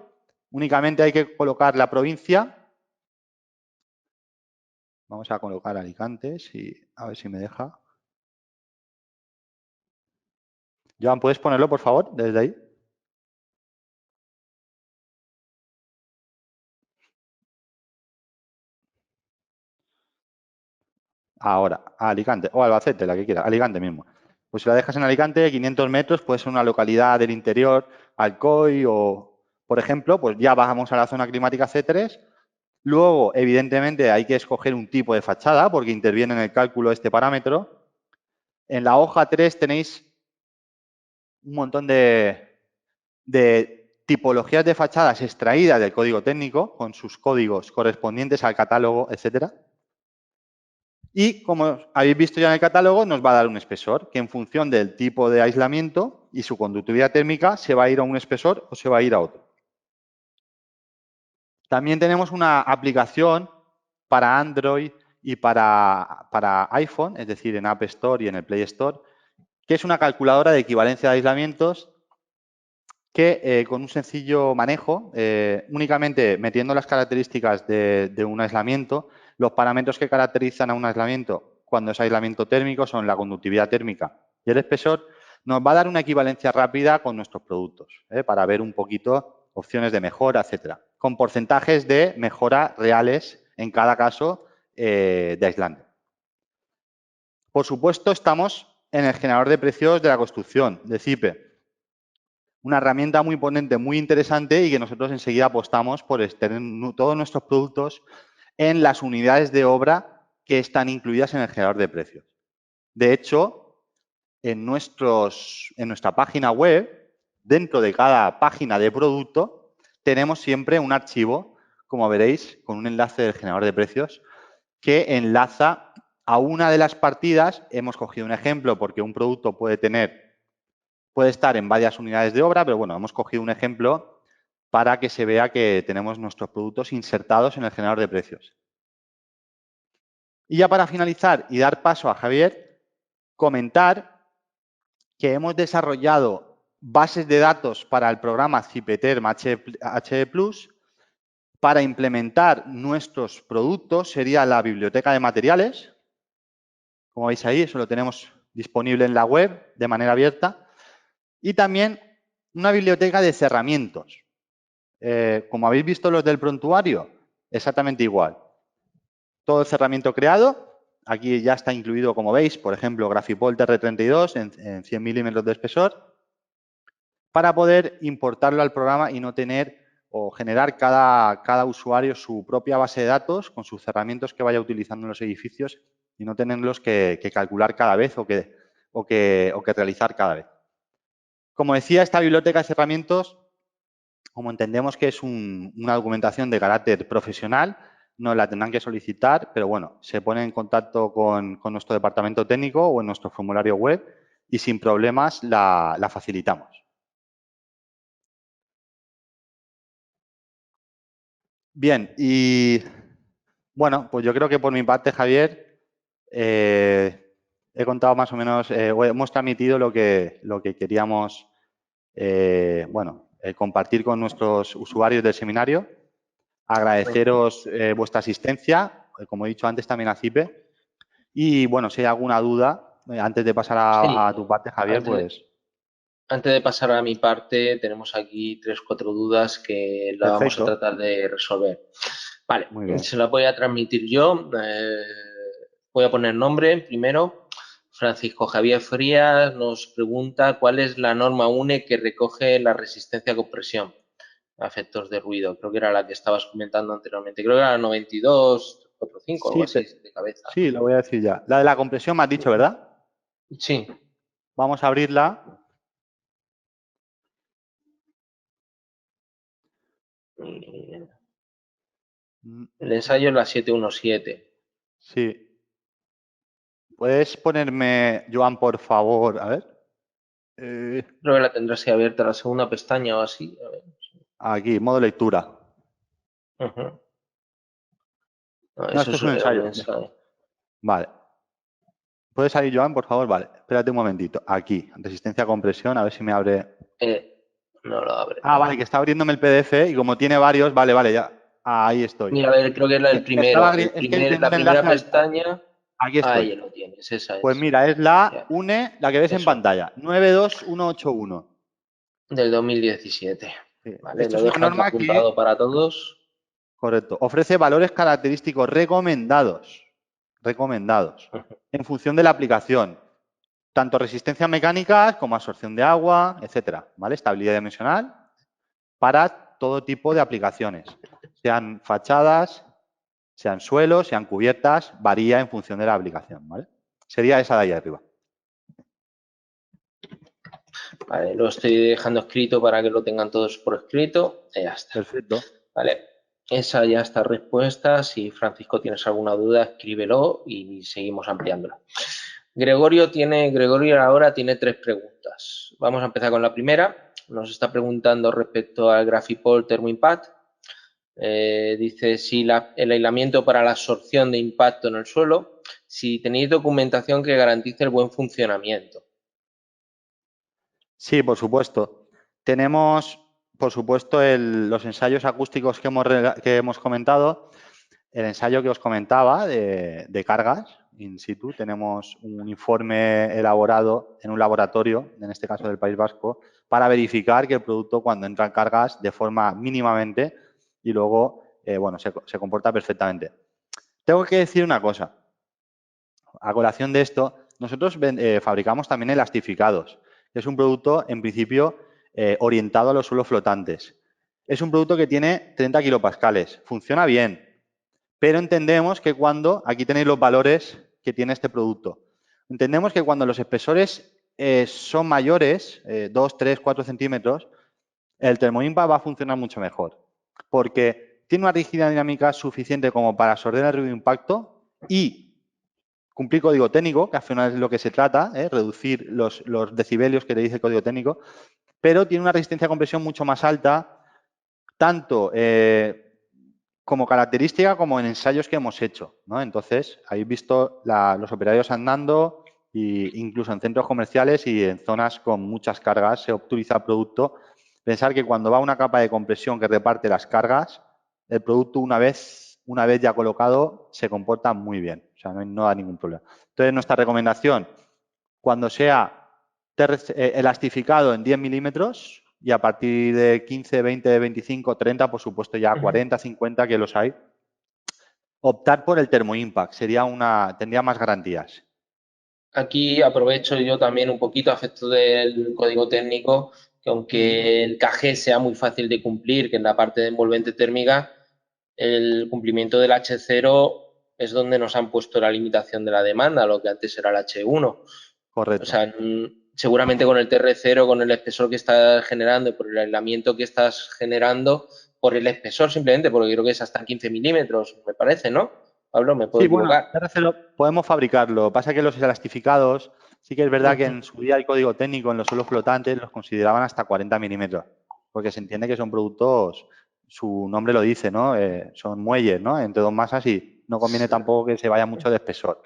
únicamente hay que colocar la provincia. Vamos a colocar Alicante, a ver si me deja. Joan, ¿puedes ponerlo, por favor, desde ahí? Ahora, a Alicante, o Albacete, la que quiera, Alicante mismo. Pues si la dejas en Alicante, 500 metros, puede ser una localidad del interior, Alcoy o, por ejemplo, pues ya bajamos a la zona climática C3. Luego, evidentemente, hay que escoger un tipo de fachada porque interviene en el cálculo este parámetro. En la hoja 3 tenéis un montón de tipologías de fachadas extraídas del código técnico con sus códigos correspondientes al catálogo, etcétera. Y como habéis visto ya en el catálogo, nos va a dar un espesor que en función del tipo de aislamiento y su conductividad térmica se va a ir a un espesor o se va a ir a otro. También tenemos una aplicación para Android y para iPhone, es decir, en App Store y en el Play Store, que es una calculadora de equivalencia de aislamientos que con un sencillo manejo, únicamente metiendo las características de un aislamiento, los parámetros que caracterizan a un aislamiento cuando es aislamiento térmico son la conductividad térmica y el espesor, nos va a dar una equivalencia rápida con nuestros productos, para ver un poquito opciones de mejora, etcétera, con porcentajes de mejora reales en cada caso de aislante. Por supuesto, estamos en el generador de precios de la construcción, de CIPE. Una herramienta muy potente, muy interesante y que nosotros enseguida apostamos por tener todos nuestros productos en las unidades de obra que están incluidas en el generador de precios. De hecho, en nuestra página web, dentro de cada página de producto, tenemos siempre un archivo, como veréis, con un enlace del generador de precios que enlaza a una de las partidas. Hemos cogido un ejemplo porque un producto puede estar en varias unidades de obra, pero bueno, hemos cogido un ejemplo para que se vea que tenemos nuestros productos insertados en el generador de precios. Y ya para finalizar y dar paso a Javier, comentar que hemos desarrollado bases de datos para el programa Cipeterm HE Plus. Para implementar nuestros productos sería la biblioteca de materiales. Como veis ahí, eso lo tenemos disponible en la web de manera abierta. Y también una biblioteca de cerramientos. Como habéis visto los del prontuario, exactamente igual. Todo el cerramiento creado. Aquí ya está incluido, como veis, por ejemplo, Grafipol TR32 en 100 milímetros de espesor, para poder importarlo al programa y no tener o generar cada usuario su propia base de datos con sus cerramientos que vaya utilizando en los edificios y no tenerlos que calcular cada vez o que realizar cada vez. Como decía, esta biblioteca de cerramientos, como entendemos que es una documentación de carácter profesional, no la tendrán que solicitar, pero bueno, se pone en contacto con nuestro departamento técnico o en nuestro formulario web y sin problemas la facilitamos. Bien, y bueno, pues yo creo que por mi parte, Javier, he contado más o menos, hemos transmitido lo que queríamos compartir con nuestros usuarios del seminario. Agradeceros vuestra asistencia, como he dicho antes, también a CIPE. Y bueno, si hay alguna duda, antes de pasar a tu parte, Javier, pues... Antes de pasar a mi parte, tenemos aquí 3 o 4 dudas que las vamos a Perfecto. tratar de resolver. Vale, Muy bien. se las voy a transmitir yo. Voy a poner nombre primero. Francisco Javier Frías nos pregunta cuál es la norma UNE que recoge la resistencia a compresión a efectos de ruido. Creo que era la que estabas comentando anteriormente. Creo que era la 9245, algo Sí, así de cabeza. sí, lo voy a decir ya. La de la compresión me has dicho, ¿verdad? Sí. Vamos a abrirla. El ensayo es la 717. Sí. ¿Puedes ponerme, Joan, por favor? A ver. Creo que la tendrás ahí abierta la segunda pestaña o así. A ver. Aquí, modo lectura. No, No, eso esto es un era un ensayo. ensayo. Vale. ¿Puedes salir, Joan, por favor? Vale. Espérate un momentito. Aquí, resistencia a compresión, a ver si me abre. No lo abre. Ah, vale, que está abriéndome el PDF y como tiene varios, vale, ya. Ahí estoy. Mira, a ver, creo que era el primero. Es que tengo La un primera enlace pestaña. Aquí estoy. Ahí lo tienes, esa Pues es. mira, es la Ya, UNE, la que ves en eso, pantalla, 92181. del 2017. Sí. Vale, Esto lo es una dejo aquí norma que, apuntado para todos. correcto, ofrece valores característicos recomendados, en función de la aplicación, tanto resistencia mecánica como absorción de agua, etcétera, ¿vale? Estabilidad dimensional para todo tipo de aplicaciones, sean fachadas, sean suelos, sean cubiertas, varía en función de la aplicación, ¿vale? Sería esa de ahí arriba. Vale, lo estoy dejando escrito para que lo tengan todos por escrito. Y ya está. Perfecto. Vale, esa ya está respuesta. Si Francisco tienes alguna duda, escríbelo y seguimos ampliándola. Gregorio ahora tiene 3 preguntas. Vamos a empezar con la primera. Nos está preguntando respecto al Grafipol ThermoImpact. Dice si el aislamiento para la absorción de impacto en el suelo, si tenéis documentación que garantice el buen funcionamiento. Sí, por supuesto. Tenemos, por supuesto, los ensayos acústicos que hemos comentado. El ensayo que os comentaba de cargas in situ. Tenemos un informe elaborado en un laboratorio, en este caso del País Vasco, para verificar que el producto cuando entra en cargas de forma mínimamente y luego se comporta perfectamente. Tengo que decir una cosa. A colación de esto, nosotros fabricamos también elastificados, que es un producto, en principio, orientado a los suelos flotantes. Es un producto que tiene 30 kilopascales. Funciona bien, pero entendemos que cuando, aquí tenéis los valores que tiene este producto, entendemos que cuando los espesores son mayores, 2, 3, 4 centímetros, el termoimpa va a funcionar mucho mejor, porque tiene una rigidez dinámica suficiente como para absorber el ruido de impacto y cumplir código técnico, que al final es lo que se trata, reducir los decibelios que te dice el código técnico, pero tiene una resistencia a compresión mucho más alta, tanto como característica como en ensayos que hemos hecho, ¿no? Entonces, habéis visto los operarios andando e incluso en centros comerciales y en zonas con muchas cargas se optimiza el producto. Pensar que cuando va una capa de compresión que reparte las cargas, el producto una vez ya colocado se comporta muy bien, o sea, no da ningún problema. Entonces, nuestra recomendación, cuando sea elastificado en 10 milímetros y a partir de 15, 20, 25, 30, por supuesto ya 40, 50 que los hay, optar por el Thermo Impact tendría más garantías. Aquí aprovecho yo también un poquito a efecto del código técnico, que aunque el KG sea muy fácil de cumplir, que en la parte de envolvente térmica, el cumplimiento del H0 es donde nos han puesto la limitación de la demanda, lo que antes era el H1. O Correcto. sea, seguramente con el TR0, con el espesor que estás generando y por el aislamiento que estás generando, por el espesor simplemente, porque creo que es hasta 15 milímetros, me parece, ¿no? Pablo, me puedo Sí, bueno, equivocar. TRC podemos fabricarlo. Pasa que los elastificados, sí que es verdad que en su día el código técnico en los suelos flotantes los consideraban hasta 40 milímetros, porque se entiende que son productos, su nombre lo dice, ¿no? Son muelles, ¿no? Entre dos masas y no conviene tampoco que se vaya mucho de espesor.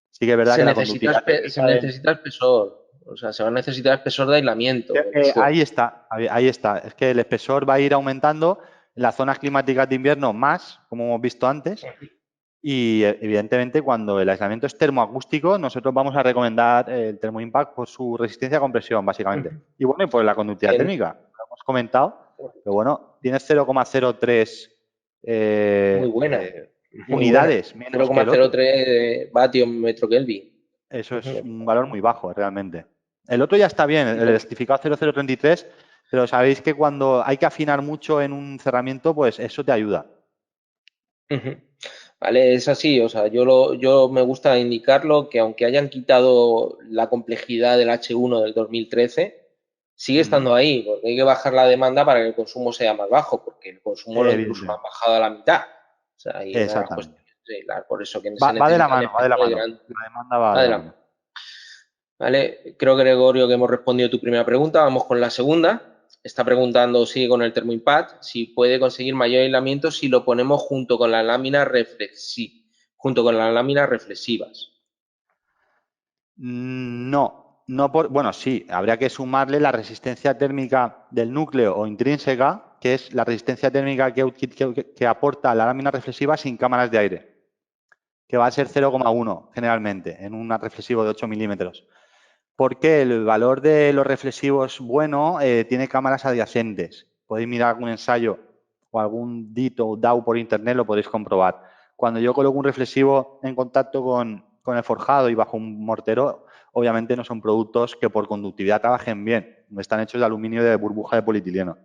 Sí que es verdad que la conductividad Se térmica necesita espesor, o sea, se va a necesitar espesor de aislamiento, me refiero. ahí está, ahí está. Es que el espesor va a ir aumentando en las zonas climáticas de invierno más, como hemos visto antes, y evidentemente cuando el aislamiento es termoacústico, nosotros vamos a recomendar el Thermo Impact por su resistencia a compresión, básicamente. Y bueno, y por la conductividad En- térmica, lo hemos comentado, pero bueno, tiene 0,03 Muy buena, muy buena. unidades menos que el otro. 0,03 vatios metro Kelvin. Eso es un valor muy bajo, realmente. El otro ya está bien, el elastificado 0033, pero sabéis que cuando hay que afinar mucho en un cerramiento, pues eso te ayuda. Vale, es así, o sea, yo me gusta indicarlo que aunque hayan quitado la complejidad del H1 del 2013, sigue Ujú. estando ahí, porque hay que bajar la demanda para que el consumo sea más bajo, porque el consumo lo incluso lo han Evidentemente. bajado a la mitad. O sea, hay una de las Exactamente. cuestiones, sí, claro, por eso que se Va de la necesita un mano, va de la espectro de mano. gran. La demanda va de la Adelante. mano. Vale, creo, Gregorio, que hemos respondido tu primera pregunta. Vamos con la segunda. Está preguntando, sigue con el Thermoimpact, si puede conseguir mayor aislamiento si lo ponemos junto con las láminas reflexivas. No, bueno, sí, habría que sumarle la resistencia térmica del núcleo o intrínseca, que es la resistencia térmica que aporta la lámina reflexiva sin cámaras de aire, que va a ser 0,1 generalmente en un reflexivo de 8 milímetros. Porque el valor de los reflexivos bueno tiene cámaras adyacentes. Podéis mirar algún ensayo o algún DIT o DAO por internet, lo podéis comprobar. Cuando yo coloco un reflexivo en contacto con el forjado y bajo un mortero, obviamente no son productos que por conductividad trabajen bien. Están hechos de aluminio de burbuja de polietileno.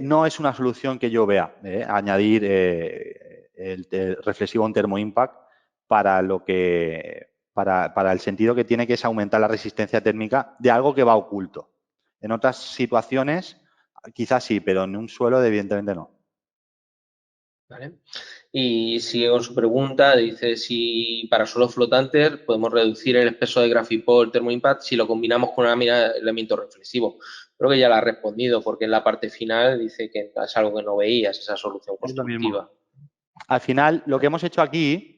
No es una solución que yo vea, añadir el reflexivo en Thermo Impact para lo que para el sentido que tiene, que es aumentar la resistencia térmica de algo que va oculto. En otras situaciones, quizás sí, pero en un suelo, evidentemente no. ¿Vale? Y sigue con su pregunta, dice si para suelos flotantes podemos reducir el espesor de Grafipol Thermoimpact si lo combinamos con un elemento reflexivo. Creo que ya la ha respondido, porque en la parte final dice que es algo que no veías, esa solución Es lo mismo. constructiva. Al final, lo que hemos hecho aquí,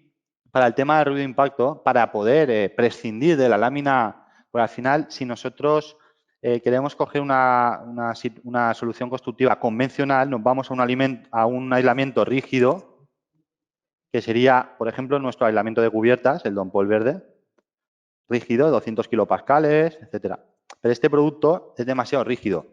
para el tema de ruido de impacto, para poder prescindir de la lámina, pues al final, si nosotros queremos coger una solución constructiva convencional, nos vamos a un aislamiento rígido, que sería, por ejemplo, nuestro aislamiento de cubiertas, el Don Paul verde, rígido, 200 kilopascales, etcétera. Pero este producto es demasiado rígido.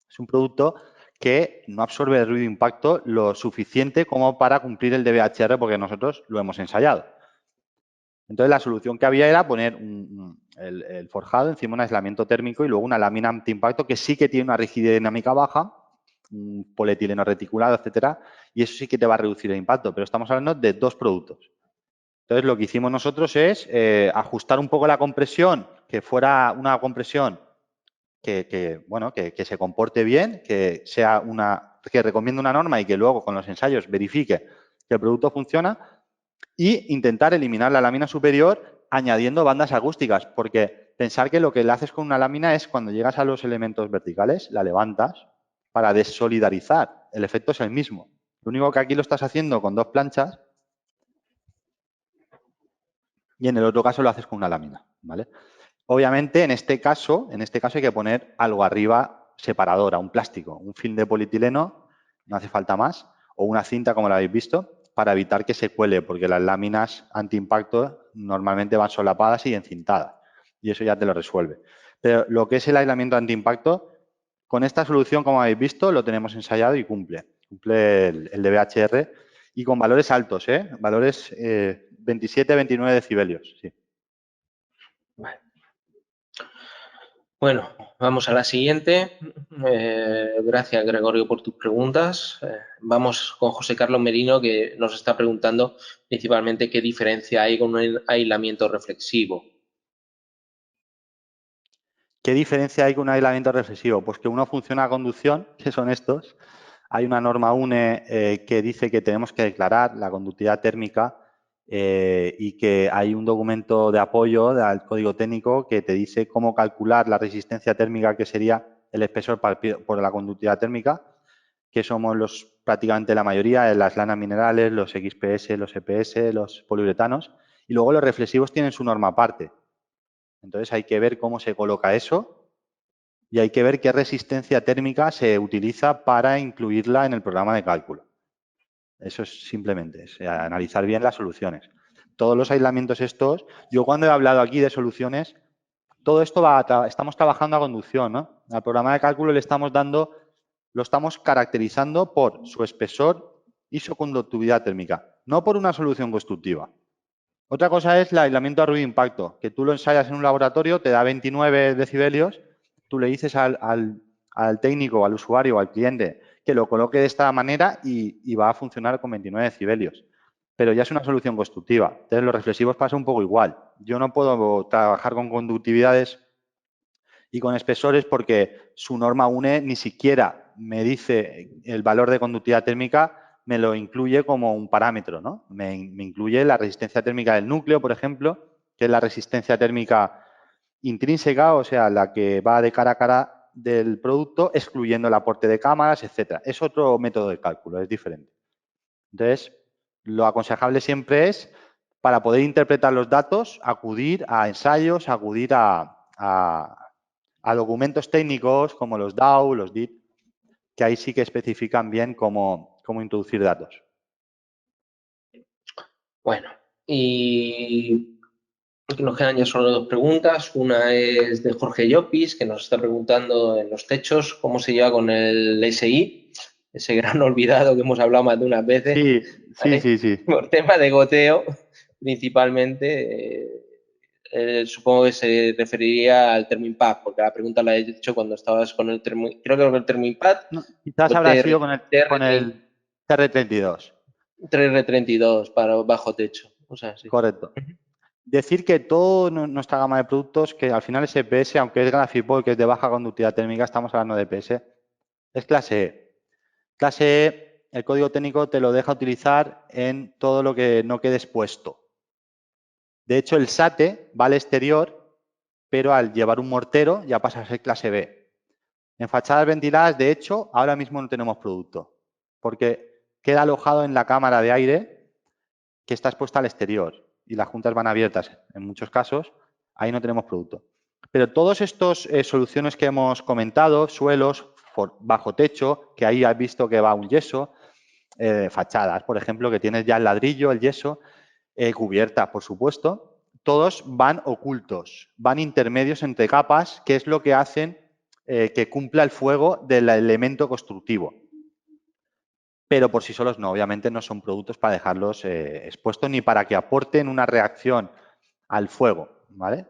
Es un producto que no absorbe el ruido de impacto lo suficiente como para cumplir el DBHR, porque nosotros lo hemos ensayado. Entonces, la solución que había era poner el forjado encima de un aislamiento térmico y luego una lámina antiimpacto que sí que tiene una rigidez dinámica baja, un polietileno reticulado, etcétera, y eso sí que te va a reducir el impacto, pero estamos hablando de dos productos. Entonces, lo que hicimos nosotros es ajustar un poco la compresión, que fuera una compresión que se comporte bien, que recomiende una norma y que luego con los ensayos verifique que el producto funciona, y intentar eliminar la lámina superior añadiendo bandas acústicas, porque pensar que lo que le haces con una lámina es cuando llegas a los elementos verticales, la levantas para desolidarizar. El efecto es el mismo. Lo único que aquí lo estás haciendo con dos planchas y en el otro caso lo haces con una lámina, ¿vale? Obviamente, en este caso hay que poner algo arriba separadora, un plástico, un film de polietileno, no hace falta más, o una cinta, como lo habéis visto, para evitar que se cuele, porque las láminas antiimpacto normalmente van solapadas y encintadas, y eso ya te lo resuelve. Pero lo que es el aislamiento antiimpacto, con esta solución, como habéis visto, lo tenemos ensayado y cumple el DBHR y con valores altos, valores 27-29 decibelios. Sí. Vale. Bueno, vamos a la siguiente. Gracias, Gregorio, por tus preguntas. Vamos con José Carlos Merino, que nos está preguntando principalmente qué diferencia hay con un aislamiento reflexivo. ¿Qué diferencia hay con un aislamiento reflexivo? Pues que uno funciona a conducción, que son estos. Hay una norma UNE que dice que tenemos que declarar la conductividad térmica y que hay un documento de apoyo al código técnico que te dice cómo calcular la resistencia térmica, que sería el espesor por la conductividad térmica, que somos prácticamente la mayoría, las lanas minerales, los XPS, los EPS, los poliuretanos, y luego los reflexivos tienen su norma aparte. Entonces hay que ver cómo se coloca eso y hay que ver qué resistencia térmica se utiliza para incluirla en el programa de cálculo. Eso es simplemente, analizar bien las soluciones. Todos los aislamientos estos, yo cuando he hablado aquí de soluciones, todo esto estamos trabajando a conducción, ¿no? Al programa de cálculo lo estamos caracterizando por su espesor y su conductividad térmica, no por una solución constructiva. Otra cosa es el aislamiento a ruido de impacto, que tú lo ensayas en un laboratorio, te da 29 decibelios, tú le dices al técnico, al usuario o al cliente que lo coloque de esta manera y va a funcionar con 29 decibelios. Pero ya es una solución constructiva. Entonces, los reflexivos pasa un poco igual. Yo no puedo trabajar con conductividades y con espesores porque su norma UNE ni siquiera me dice el valor de conductividad térmica, me lo incluye como un parámetro, ¿no? Me incluye la resistencia térmica del núcleo, por ejemplo, que es la resistencia térmica intrínseca, o sea, la que va de cara a cara del producto, excluyendo el aporte de cámaras, etcétera. Es otro método de cálculo, es diferente. Entonces, lo aconsejable siempre es, para poder interpretar los datos, acudir a ensayos, acudir a documentos técnicos como los DAO, los DIT, que ahí sí que especifican bien cómo introducir datos. Bueno, y nos quedan ya solo dos preguntas. Una es de Jorge Llopis, que nos está preguntando en los techos cómo se lleva con el SI, ese gran olvidado que hemos hablado más de unas veces. Sí, ¿Vale? sí. Por tema de goteo, principalmente. Supongo que se referiría al Thermimpad, porque la pregunta la he hecho cuando estabas con el creo que con el Thermimpad No, o quizás el habrá sido con TR30, el TR32. 3R32 para bajo techo. O sea, sí. Correcto. Decir que toda nuestra gama de productos, que al final es EPS, aunque es Graphic que es de baja conductividad térmica, estamos hablando de EPS, es clase E. Clase E, el código técnico te lo deja utilizar en todo lo que no quede expuesto. De hecho, el SATE va al exterior, pero al llevar un mortero ya pasa a ser clase B. En fachadas ventiladas, de hecho, ahora mismo no tenemos producto, porque queda alojado en la cámara de aire que está expuesta al exterior y las juntas van abiertas en muchos casos, ahí no tenemos producto. Pero todas estas soluciones que hemos comentado, suelos, bajo techo, que ahí has visto que va un yeso, fachadas, por ejemplo, que tienes ya el ladrillo, el yeso, cubiertas, por supuesto, todos van ocultos, van intermedios entre capas, que es lo que hacen que cumpla el fuego del elemento constructivo. Pero por sí solos no, obviamente no son productos para dejarlos expuestos ni para que aporten una reacción al fuego, ¿vale?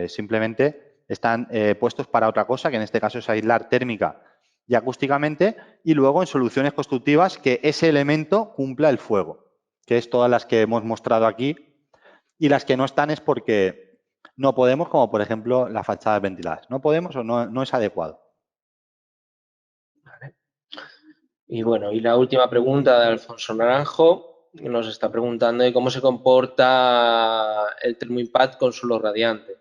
Simplemente están puestos para otra cosa, que en este caso es aislar térmica y acústicamente, y luego en soluciones constructivas que ese elemento cumpla el fuego, que es todas las que hemos mostrado aquí, y las que no están es porque no podemos, como por ejemplo las fachadas ventiladas. No podemos o no es adecuado. Vale. Y bueno, y la última pregunta de Alfonso Naranjo nos está preguntando de cómo se comporta el termoimpact con suelo radiante.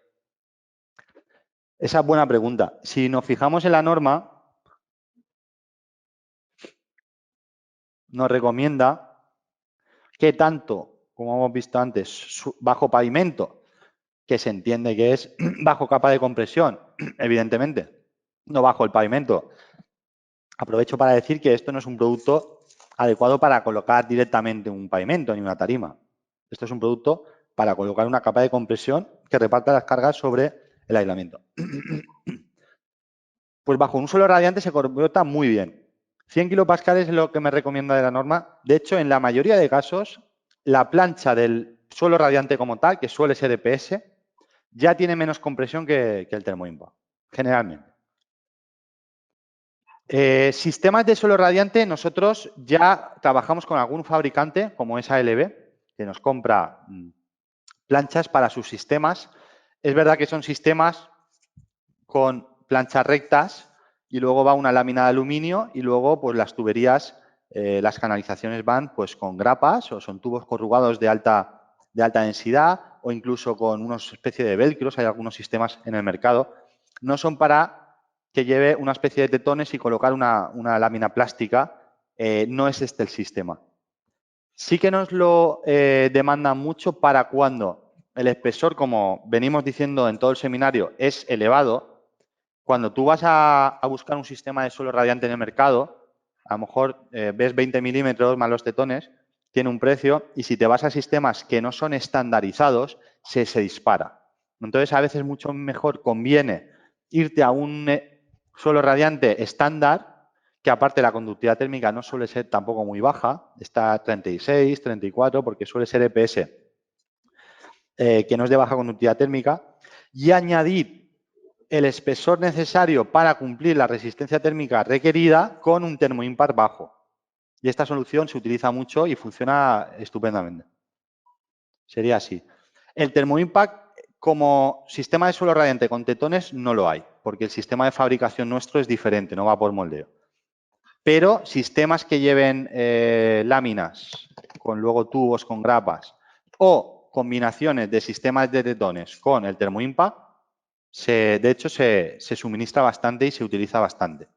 Esa es buena pregunta. Si nos fijamos en la norma, nos recomienda que tanto, como hemos visto antes, bajo pavimento, que se entiende que es bajo capa de compresión, evidentemente, no bajo el pavimento. Aprovecho para decir que esto no es un producto adecuado para colocar directamente un pavimento ni una tarima. Esto es un producto para colocar una capa de compresión que reparta las cargas sobre el aislamiento. Pues bajo un suelo radiante se comporta muy bien. 100 kilopascales es lo que me recomienda de la norma. De hecho, en la mayoría de casos, la plancha del suelo radiante como tal, que suele ser EPS, ya tiene menos compresión que el termoimpact, generalmente. Sistemas de suelo radiante, nosotros ya trabajamos con algún fabricante, como es ALB, que nos compra planchas para sus sistemas. Es verdad que son sistemas con planchas rectas y luego va una lámina de aluminio y luego pues las tuberías, las canalizaciones van pues con grapas o son tubos corrugados de alta densidad o incluso con una especie de velcros. Hay algunos sistemas en el mercado. No son para que lleve una especie de tetones y colocar una lámina plástica. No es este el sistema. Sí que nos lo demanda mucho para cuando el espesor, como venimos diciendo en todo el seminario, es elevado. Cuando tú vas a buscar un sistema de suelo radiante en el mercado, a lo mejor ves 20 milímetros más los tetones, tiene un precio, y si te vas a sistemas que no son estandarizados, se dispara. Entonces, a veces mucho mejor conviene irte a un suelo radiante estándar, que aparte la conductividad térmica no suele ser tampoco muy baja, está a 36, 34, porque suele ser EPS, que no es de baja conductividad térmica, y añadir el espesor necesario para cumplir la resistencia térmica requerida con un termoimpact bajo. Y esta solución se utiliza mucho y funciona estupendamente. Sería así. El termoimpact como sistema de suelo radiante con tetones no lo hay, porque el sistema de fabricación nuestro es diferente, no va por moldeo. Pero sistemas que lleven láminas con luego tubos con grapas o combinaciones de sistemas de tetones con el termoimpact, de hecho se suministra bastante y se utiliza bastante.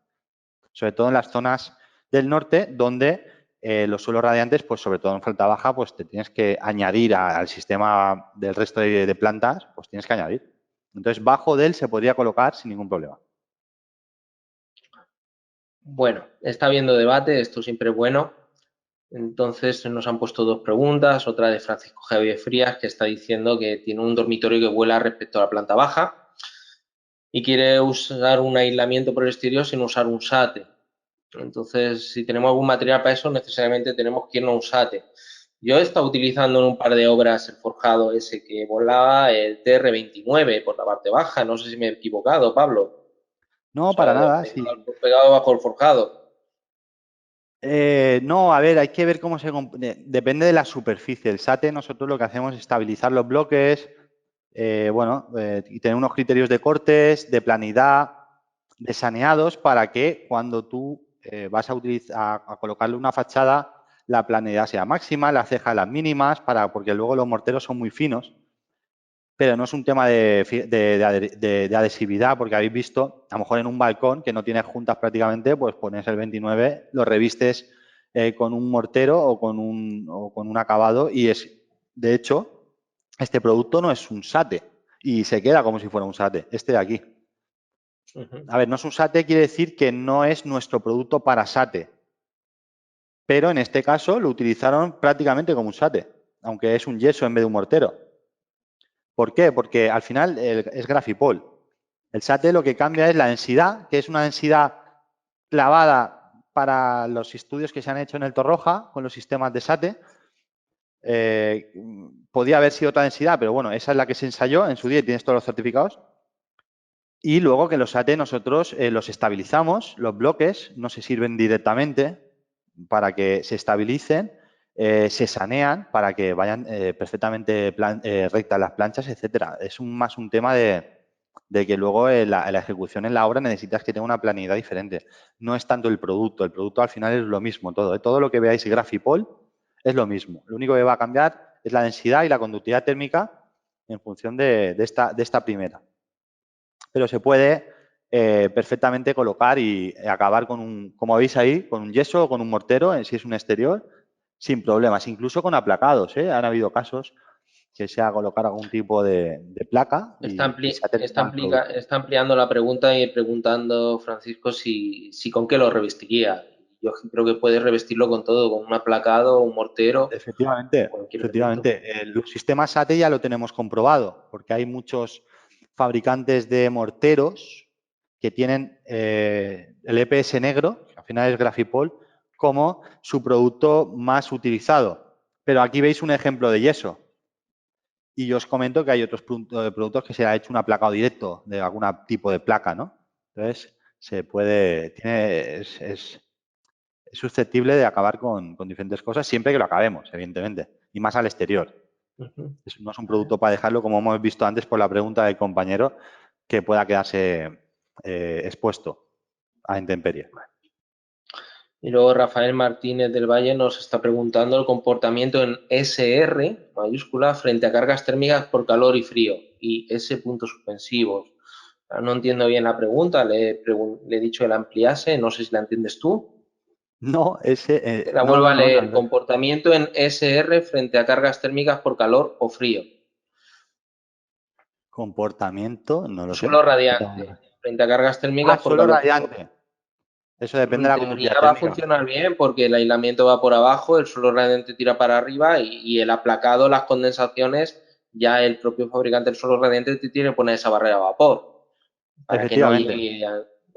Sobre todo en las zonas del norte donde los suelos radiantes, pues sobre todo en planta baja, pues te tienes que añadir al sistema del resto de plantas, pues tienes que añadir. Entonces, bajo de él se podría colocar sin ningún problema. Bueno, está habiendo debate, esto siempre es bueno. Entonces nos han puesto dos preguntas, otra de Francisco Javier Frías, que está diciendo que tiene un dormitorio que vuela respecto a la planta baja y quiere usar un aislamiento por el exterior sin usar un SATE. Entonces, si tenemos algún material para eso, necesariamente tenemos que irnos a un SATE. Yo he estado utilizando en un par de obras el forjado ese que volaba, el TR29 por la parte baja. No sé si me he equivocado, Pablo. O No, sea, para nada, sí. pegado bajo el forjado. No, a ver, hay que ver cómo depende de la superficie. El SATE, nosotros lo que hacemos es estabilizar los bloques, y tener unos criterios de cortes, de planidad, de saneados, para que cuando tú vas a colocarle una fachada, la planidad sea máxima, las cejas las mínimas, porque luego los morteros son muy finos. Pero no es un tema de adhesividad, porque habéis visto, a lo mejor en un balcón que no tiene juntas prácticamente, pues pones el 29, lo revistes con un mortero o con un acabado y de hecho, este producto no es un SATE y se queda como si fuera un SATE, este de aquí. A ver, no es un SATE, quiere decir que no es nuestro producto para SATE, pero en este caso lo utilizaron prácticamente como un SATE, aunque es un yeso en vez de un mortero. ¿Por qué? Porque al final es Grafipol. El SATE lo que cambia es la densidad, que es una densidad clavada para los estudios que se han hecho en el Torroja con los sistemas de SATE. Podía haber sido otra densidad, pero bueno, esa es la que se ensayó en su día y tienes todos los certificados. Y luego que los SATE nosotros los estabilizamos, los bloques no se sirven directamente para que se estabilicen, se sanean para que vayan perfectamente rectas las planchas, etcétera. Es más un tema de que luego la ejecución en la obra necesitas que tenga una planeidad diferente. No es tanto el producto al final es lo mismo todo. Todo lo que veáis Grafipol es lo mismo. Lo único que va a cambiar es la densidad y la conductividad térmica en función de esta primera. Pero se puede perfectamente colocar y acabar con un, como veis ahí, con un yeso o con un mortero, si es un exterior, sin problemas, incluso con aplacados. Han habido casos que se ha colocado algún tipo de placa y se ha terminado el producto. Está ampliando la pregunta y preguntando, Francisco, si con qué lo revestiría. Yo creo que puedes revestirlo con todo, con un aplacado, un mortero, Efectivamente, cualquier elemento. efectivamente. Los sistemas SATE ya lo tenemos comprobado, porque hay muchos fabricantes de morteros que tienen el EPS negro, que al final es Grafipol, como su producto más utilizado. Pero aquí veis un ejemplo de yeso. Y yo os comento que hay otros productos que se ha hecho un aplacado directo de algún tipo de placa, ¿no? Entonces, se puede, es susceptible de acabar con diferentes cosas siempre que lo acabemos, evidentemente, y más al exterior. No es un producto para dejarlo, como hemos visto antes por la pregunta del compañero, que pueda quedarse expuesto a intemperie. Y luego Rafael Martínez del Valle nos está preguntando el comportamiento en SR mayúscula frente a cargas térmicas por calor y frío y S puntos suspensivos. No entiendo bien la pregunta, le he dicho que la ampliase, no sé si la entiendes tú. No, La no, vuelvo no, a no, leer, comportamiento en SR frente a cargas térmicas por calor o frío. comportamiento, no lo sé. Suelo radiante, frente a cargas térmicas por Suelo calor. radiante. Eso depende de En la teoría conductividad va a térmica. funcionar bien porque el aislamiento va por abajo, el suelo radiante tira para arriba y el aplacado, las condensaciones, ya el propio fabricante del suelo radiante te tiene que poner esa barrera de vapor para que no Efectivamente, llegue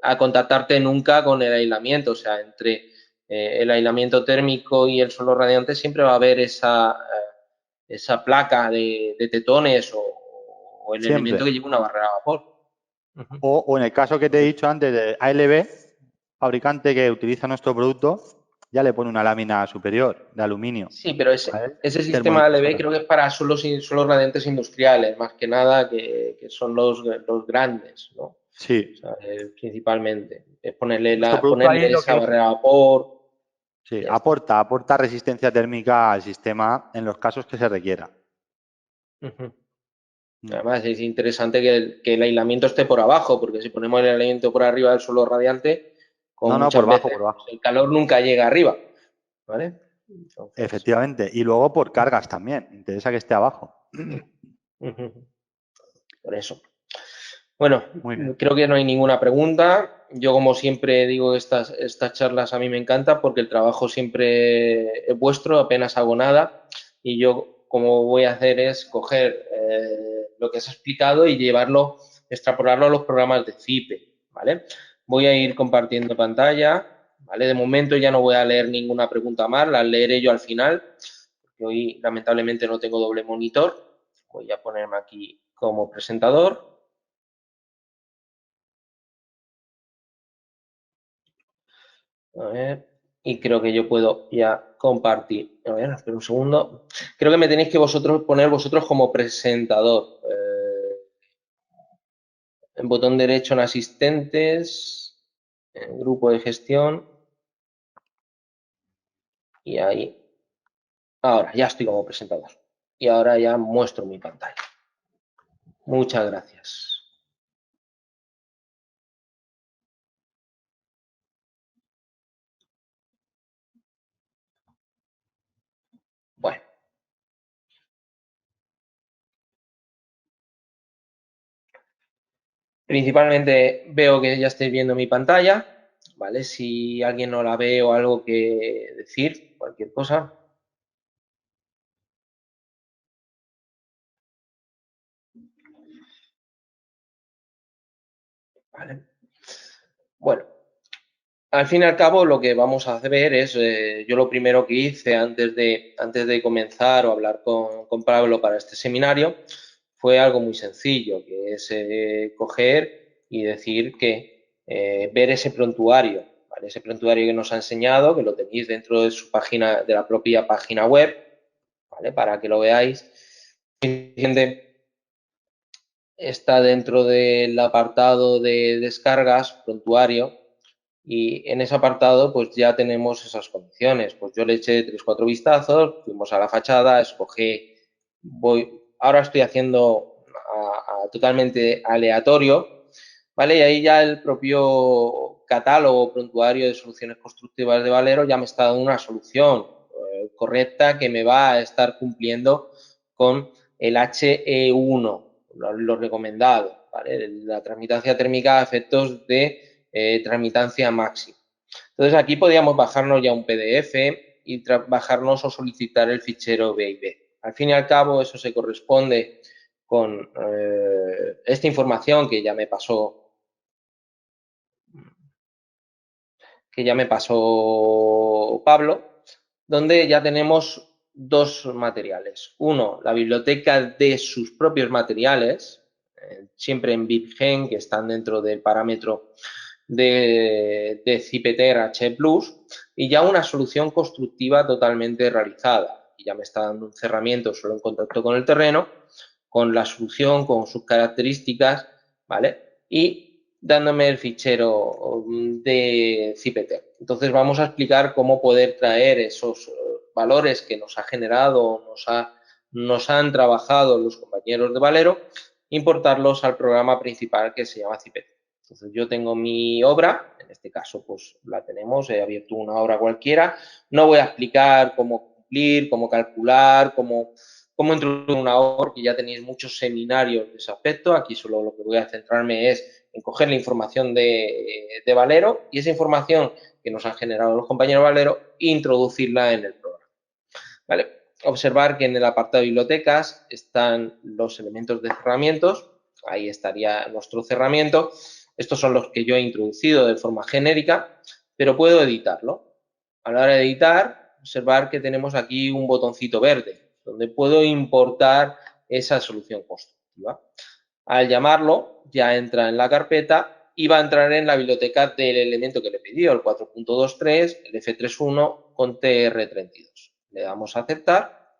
a contactarte nunca con el aislamiento. O sea, entre el aislamiento térmico y el suelo radiante siempre va a haber esa placa de tetones o el elemento siempre. que lleva una barrera de vapor. O en el caso que te he dicho antes de ALB, fabricante que utiliza nuestro producto, ya le pone una lámina superior de aluminio. Sí, pero ¿Vale? ese sistema de ALB Termodifusora. creo que es para suelos radiantes industriales, más que nada, que son los grandes, ¿no? O Sí. sea, principalmente. Es ponerle, Nuestro producto ahí ponerle lo esa que barrera de vapor sí, y ya está. aporta resistencia térmica al sistema en los casos que se requiera. Ujú. Mm. Además, es interesante que el aislamiento esté por abajo, porque si ponemos el aislamiento por arriba del suelo radiante, como No, no, muchas veces, por pues bajo. el calor nunca llega arriba, ¿vale? Entonces, Efectivamente. Y luego por cargas también. Interesa que esté abajo. ujú, por eso. Bueno, Muy bien. creo que no hay ninguna pregunta. Yo, como siempre digo, estas charlas a mí me encantan porque el trabajo siempre es vuestro, apenas hago nada. Y yo, como voy a hacer es coger lo que has explicado y llevarlo, extrapolarlo a los programas de CIPE, ¿vale? Voy a ir compartiendo pantalla, ¿vale? De momento ya no voy a leer ninguna pregunta más, las leeré yo al final, porque hoy lamentablemente no tengo doble monitor. Voy a ponerme aquí como presentador. A ver, y creo que yo puedo ya compartir. A ver, espera un segundo. Creo que me tenéis que poner vosotros como presentador. En botón derecho en asistentes, en grupo de gestión. Y ahí. Ahora, ya estoy como presentador. Y ahora ya muestro mi pantalla. Muchas gracias. Bueno, principalmente veo que ya estáis viendo mi pantalla. ¿Vale? Si alguien no la ve o algo que decir, cualquier cosa. ¿vale? Bueno, al fin y al cabo lo que vamos a ver es, yo lo primero que hice antes de comenzar o hablar con Pablo para este seminario fue algo muy sencillo, que es coger y decir que ver ese prontuario, ¿vale? Ese prontuario que nos ha enseñado, que lo tenéis dentro de su página, de la propia página web, ¿vale? Para que lo veáis. Está dentro del apartado de descargas, prontuario, y en ese apartado pues ya tenemos esas condiciones. Pues yo le eché 3-4 vistazos, fuimos a la fachada, escogí, ahora estoy haciendo totalmente aleatorio, ¿vale? Y ahí ya el propio catálogo prontuario de soluciones constructivas de Valero ya me está dando una solución correcta que me va a estar cumpliendo con el HE1, lo recomendado, ¿vale? La transmitancia térmica a efectos de transmitancia máxima. Entonces aquí podríamos bajarnos ya un PDF y bajarnos o solicitar el fichero BIB. Al fin y al cabo eso se corresponde con esta información que ya me pasó Pablo, donde ya tenemos dos materiales. Uno, la biblioteca de sus propios materiales, siempre en BibGen, que están dentro del parámetro de Cipeter H+, y ya una solución constructiva totalmente realizada. Y ya me está dando un cerramiento solo en contacto con el terreno, con la solución, con sus características, ¿vale? Y dándome el fichero de Cipeter. Entonces vamos a explicar cómo poder traer esos valores que nos ha generado, nos han trabajado los compañeros de Valero, importarlos al programa principal que se llama Cipeter. Entonces yo tengo mi obra, en este caso pues la tenemos, he abierto una obra cualquiera, no voy a explicar cómo cumplir, cómo calcular, cómo introducir una obra, porque ya tenéis muchos seminarios de ese aspecto, aquí solo lo que voy a centrarme es en coger la información de Valero y esa información que nos han generado los compañeros Valero e introducirla en el programa. ¿Vale? Observar que en el apartado de bibliotecas están los elementos de cerramientos, ahí estaría nuestro cerramiento. Estos son los que yo he introducido de forma genérica, pero puedo editarlo. A la hora de editar, observar que tenemos aquí un botoncito verde, donde puedo importar esa solución constructiva. Al llamarlo, ya entra en la carpeta y va a entrar en la biblioteca del elemento que le pidió, el 4.23, el F31 con TR32. Le damos a aceptar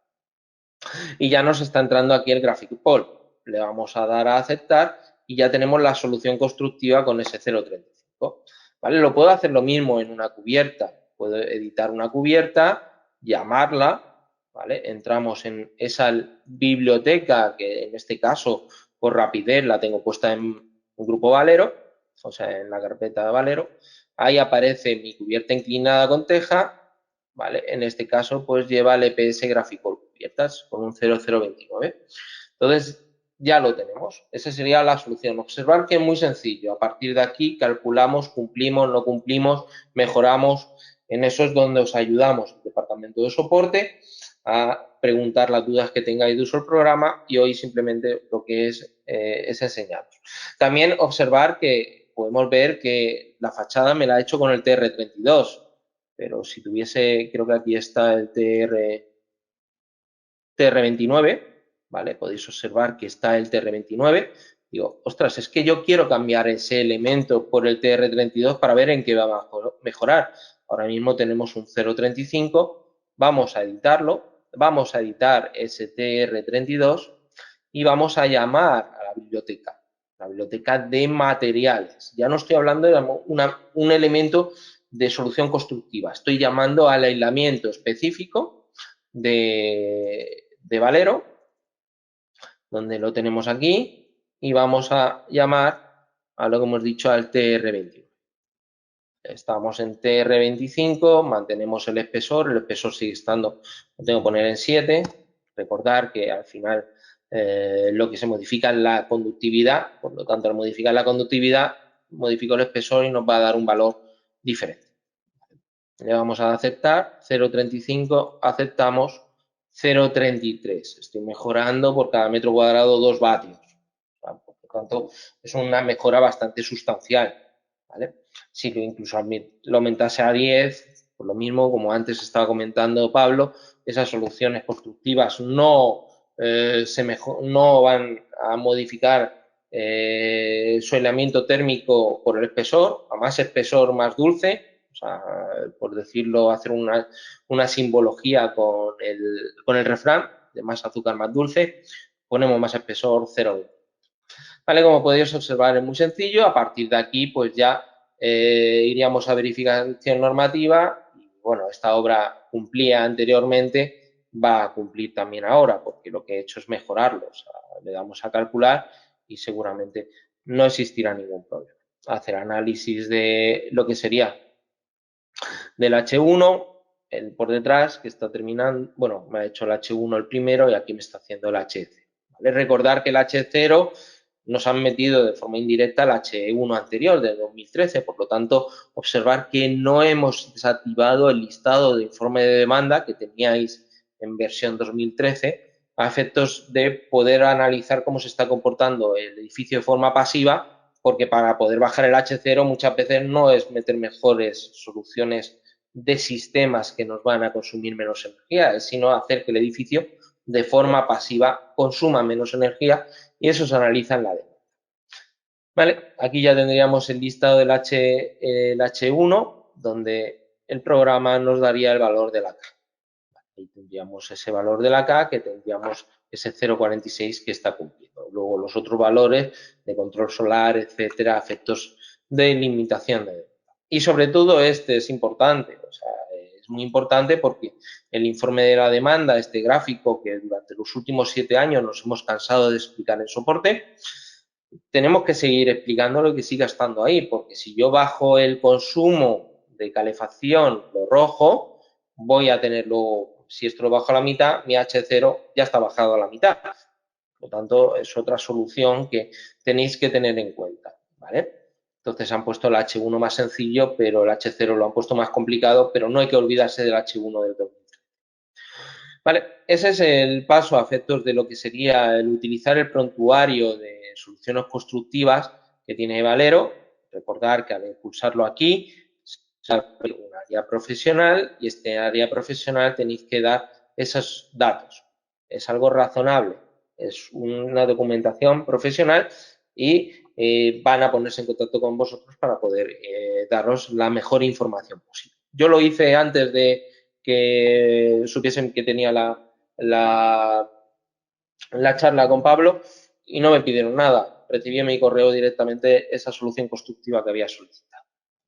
y ya nos está entrando aquí el Graphic Poll. Le vamos a dar a aceptar y ya tenemos la solución constructiva con ese 0.35. ¿Vale? Lo puedo hacer lo mismo en una cubierta. Puedo editar una cubierta, llamarla, ¿vale? Entramos en esa biblioteca, que en este caso, por rapidez, la tengo puesta en un grupo Valero, o sea, en la carpeta de Valero. Ahí aparece mi cubierta inclinada con teja, ¿vale? En este caso, pues lleva el EPS gráfico cubiertas con un 0029. Entonces, ya lo tenemos. Esa sería la solución. Observar que es muy sencillo. A partir de aquí calculamos, cumplimos, no cumplimos, mejoramos. En eso es donde os ayudamos, el departamento de soporte, a preguntar las dudas que tengáis de uso del programa y hoy simplemente lo que es enseñaros. También observar que podemos ver que la fachada me la ha hecho con el TR32, pero si tuviese, creo que aquí está el TR29, ¿vale? Podéis observar que está el TR29. Digo, ostras, es que yo quiero cambiar ese elemento por el TR32 para ver en qué va a mejorar. Ahora mismo tenemos un 0.35, vamos a editarlo, vamos a editar ese TR32 y vamos a llamar a la biblioteca de materiales. Ya no estoy hablando de un elemento de solución constructiva, estoy llamando al aislamiento específico de Valero, donde lo tenemos aquí, y vamos a llamar a lo que hemos dicho al TR21. Estamos en TR25, mantenemos el espesor sigue estando, lo tengo que poner en 7, recordar que al final lo que se modifica es la conductividad, por lo tanto al modificar la conductividad modifico el espesor y nos va a dar un valor diferente. Le vamos a aceptar, 0,35, aceptamos, 0,33. Estoy mejorando por cada metro cuadrado 2 vatios. Por lo tanto, es una mejora bastante sustancial, ¿vale? Si lo incluso lo aumentase a 10, por lo mismo, como antes estaba comentando Pablo, esas soluciones constructivas no, no van a modificar su aislamiento térmico por el espesor, a más espesor, más dulce, o sea, por decirlo, hacer una simbología con el refrán, de más azúcar, más dulce, ponemos más espesor, 0,1. ¿Vale? Como podéis observar, es muy sencillo. A partir de aquí, pues ya iríamos a verificación normativa. Y, bueno, esta obra cumplía anteriormente, va a cumplir también ahora, porque lo que he hecho es mejorarlo. O sea, le damos a calcular y seguramente no existirá ningún problema. Hacer análisis de lo que sería del H1, el por detrás, que está terminando, bueno, me ha hecho el H1 el primero y aquí me está haciendo el H0. ¿Vale? Recordar que el H0 nos han metido de forma indirecta el H1 anterior, de 2013, por lo tanto, observar que no hemos desactivado el listado de informe de demanda que teníais en versión 2013 a efectos de poder analizar cómo se está comportando el edificio de forma pasiva, porque para poder bajar el H0 muchas veces no es meter mejores soluciones de sistemas que nos van a consumir menos energía, sino hacer que el edificio de forma pasiva consuma menos energía y eso se analiza en la demanda. Vale, aquí ya tendríamos el listado del el H1, donde el programa nos daría el valor de la K. Ahí tendríamos ese valor de la K, que tendríamos ese 0,46 que está cumpliendo. Luego los otros valores de control solar, etcétera, efectos de limitación de demanda. Y sobre todo este es importante, o sea, es muy importante porque el informe de la demanda, este gráfico que durante los últimos 7 años nos hemos cansado de explicar en soporte, tenemos que seguir explicándolo y que siga estando ahí, porque si yo bajo el consumo de calefacción, lo rojo, voy a tenerlo, si esto lo bajo a la mitad, mi H0 ya está bajado a la mitad. Por lo tanto, es otra solución que tenéis que tener en cuenta, ¿vale? Entonces han puesto el H1 más sencillo, pero el H0 lo han puesto más complicado, pero no hay que olvidarse del H1 del 2013. Vale, ese es el paso a efectos de lo que sería el utilizar el prontuario de soluciones constructivas que tiene Valero. Recordar que al impulsarlo aquí, sale un área profesional y este área profesional tenéis que dar esos datos. Es algo razonable, es una documentación profesional y van a ponerse en contacto con vosotros para poder daros la mejor información posible. Yo lo hice antes de que supiesen que tenía la charla con Pablo y no me pidieron nada. Recibí en mi correo directamente esa solución constructiva que había solicitado.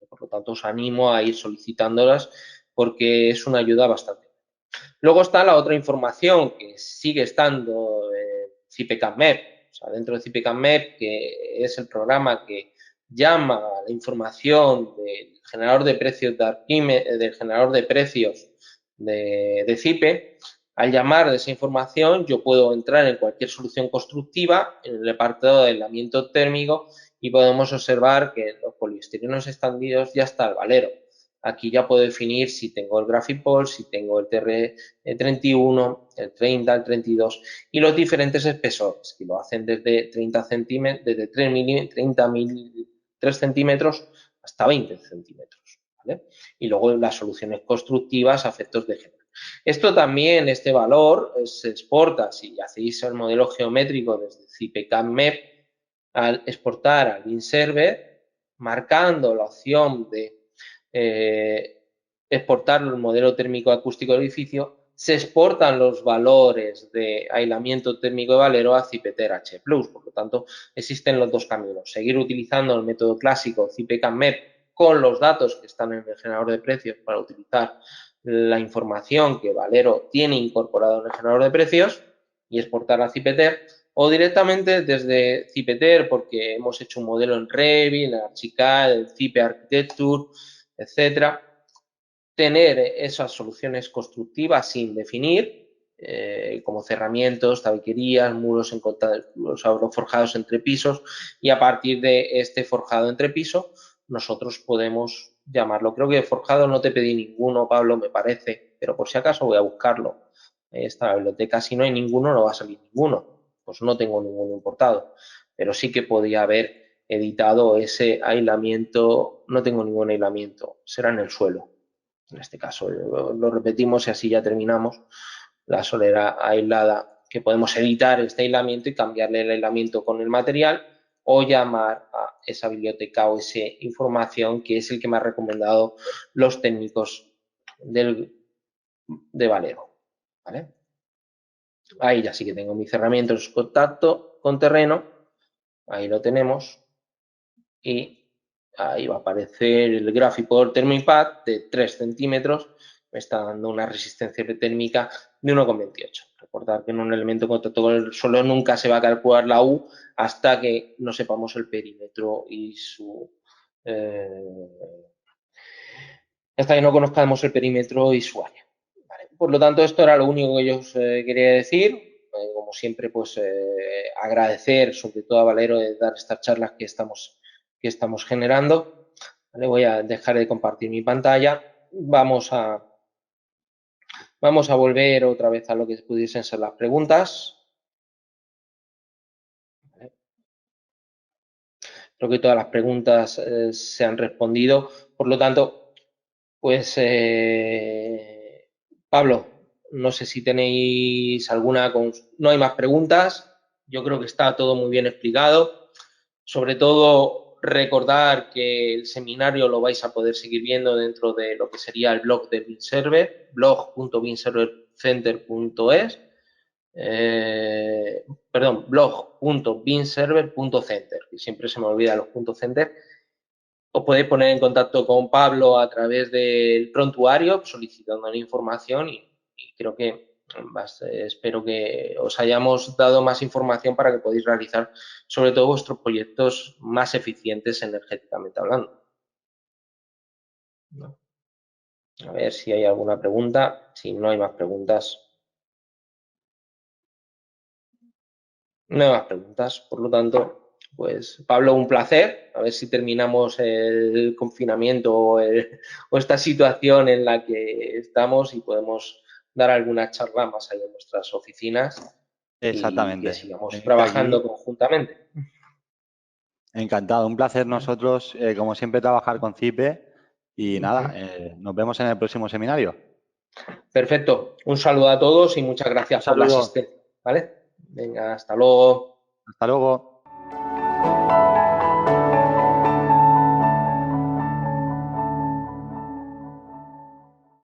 Por lo tanto, os animo a ir solicitándolas porque es una ayuda bastante. Luego está la otra información que sigue estando en CIPECAMEP, o sea, dentro de CIPECAMEP, que es el programa que llama a la información del generador de precios del generador de precios de CIPE. Al llamar de esa información, yo puedo entrar en cualquier solución constructiva, en el apartado de aislamiento térmico, y podemos observar que en los poliestirinos extendidos ya está el valero. Aquí ya puedo definir si tengo el Graphic si tengo el TR31, el 30, el 32 y los diferentes espesores, que lo hacen desde 30 centímetros, desde 3 centímetros hasta 20 centímetros. ¿Vale? Y luego las soluciones constructivas a efectos de género. Esto también, este valor, se exporta, si hacéis el modelo geométrico desde CIPECAM-MEP, al exportar al BinServer, marcando la opción de exportar el modelo térmico acústico del edificio, se exportan los valores de aislamiento térmico de Valero a Cipeter H+. Por lo tanto, existen los dos caminos. Seguir utilizando el método clásico CIPECAM-MEP con los datos que están en el generador de precios para utilizar la información que Valero tiene incorporado en el generador de precios y exportar a Cipeter, o directamente desde Cipeter, porque hemos hecho un modelo en Revit, en Archicad, en Cipe Architecture, etcétera, tener esas soluciones constructivas sin definir, como cerramientos, tabiquerías, muros forjados entre pisos, y a partir de este forjado entre pisos, nosotros podemos llamarlo. Creo que forjado no te pedí ninguno, Pablo, me parece, pero por si acaso voy a buscarlo. Esta biblioteca, si no hay ninguno, no va a salir ninguno. Pues no tengo ninguno importado. pero sí que podía haber editado ese aislamiento. No tengo ningún aislamiento, será en el suelo. En este caso lo repetimos y así ya terminamos. La solera aislada, que podemos editar este aislamiento y cambiarle el aislamiento con el material o llamar a esa biblioteca o esa información que es el que me han recomendado los técnicos de Valero. ¿Vale? Ahí ya sí que tengo mi cerramiento en contacto con terreno. Ahí lo tenemos. Y ahí va a aparecer el gráfico del Thermipad de 3 centímetros. Me está dando una resistencia térmica de 1,28. Recordad que en un elemento en contacto con el suelo nunca se va a calcular la U hasta que no sepamos el perímetro y su... hasta que no conozcamos el perímetro y su área. Vale. Por lo tanto, esto era lo único que yo os quería decir. Como siempre, pues agradecer sobre todo a Valero de dar estas charlas que estamos generando. ¿Vale? Voy a dejar de compartir mi pantalla. Vamos a volver otra vez a lo que pudiesen ser las preguntas. ¿Vale? Creo que todas las preguntas se han respondido. Por lo tanto, pues Pablo, no sé si tenéis alguna... No hay más preguntas. Yo creo que está todo muy bien explicado. Sobre todo, recordar que el seminario lo vais a poder seguir viendo dentro de lo que sería el blog de BinServer, blog.binservercenter.es, perdón, blog.binserver.center, que siempre se me olvida los .center. Os podéis poner en contacto con Pablo a través del prontuario solicitando la información y creo que espero que os hayamos dado más información para que podáis realizar sobre todo vuestros proyectos más eficientes energéticamente hablando. A ver si hay alguna pregunta. Si no hay más preguntas. No hay más preguntas. Por lo tanto, pues Pablo, un placer. A ver si terminamos el confinamiento o esta situación en la que estamos y podemos dar alguna charla más allá en nuestras oficinas y que Exactamente. sigamos Venirte trabajando aquí. conjuntamente. Encantado. Un placer nosotros, como siempre, trabajar con CIPE. Y nada, nos vemos en el próximo seminario. Perfecto. Un saludo a todos y muchas Un gracias por la saludo. asistencia. ¿Vale? Venga, hasta luego. Hasta luego.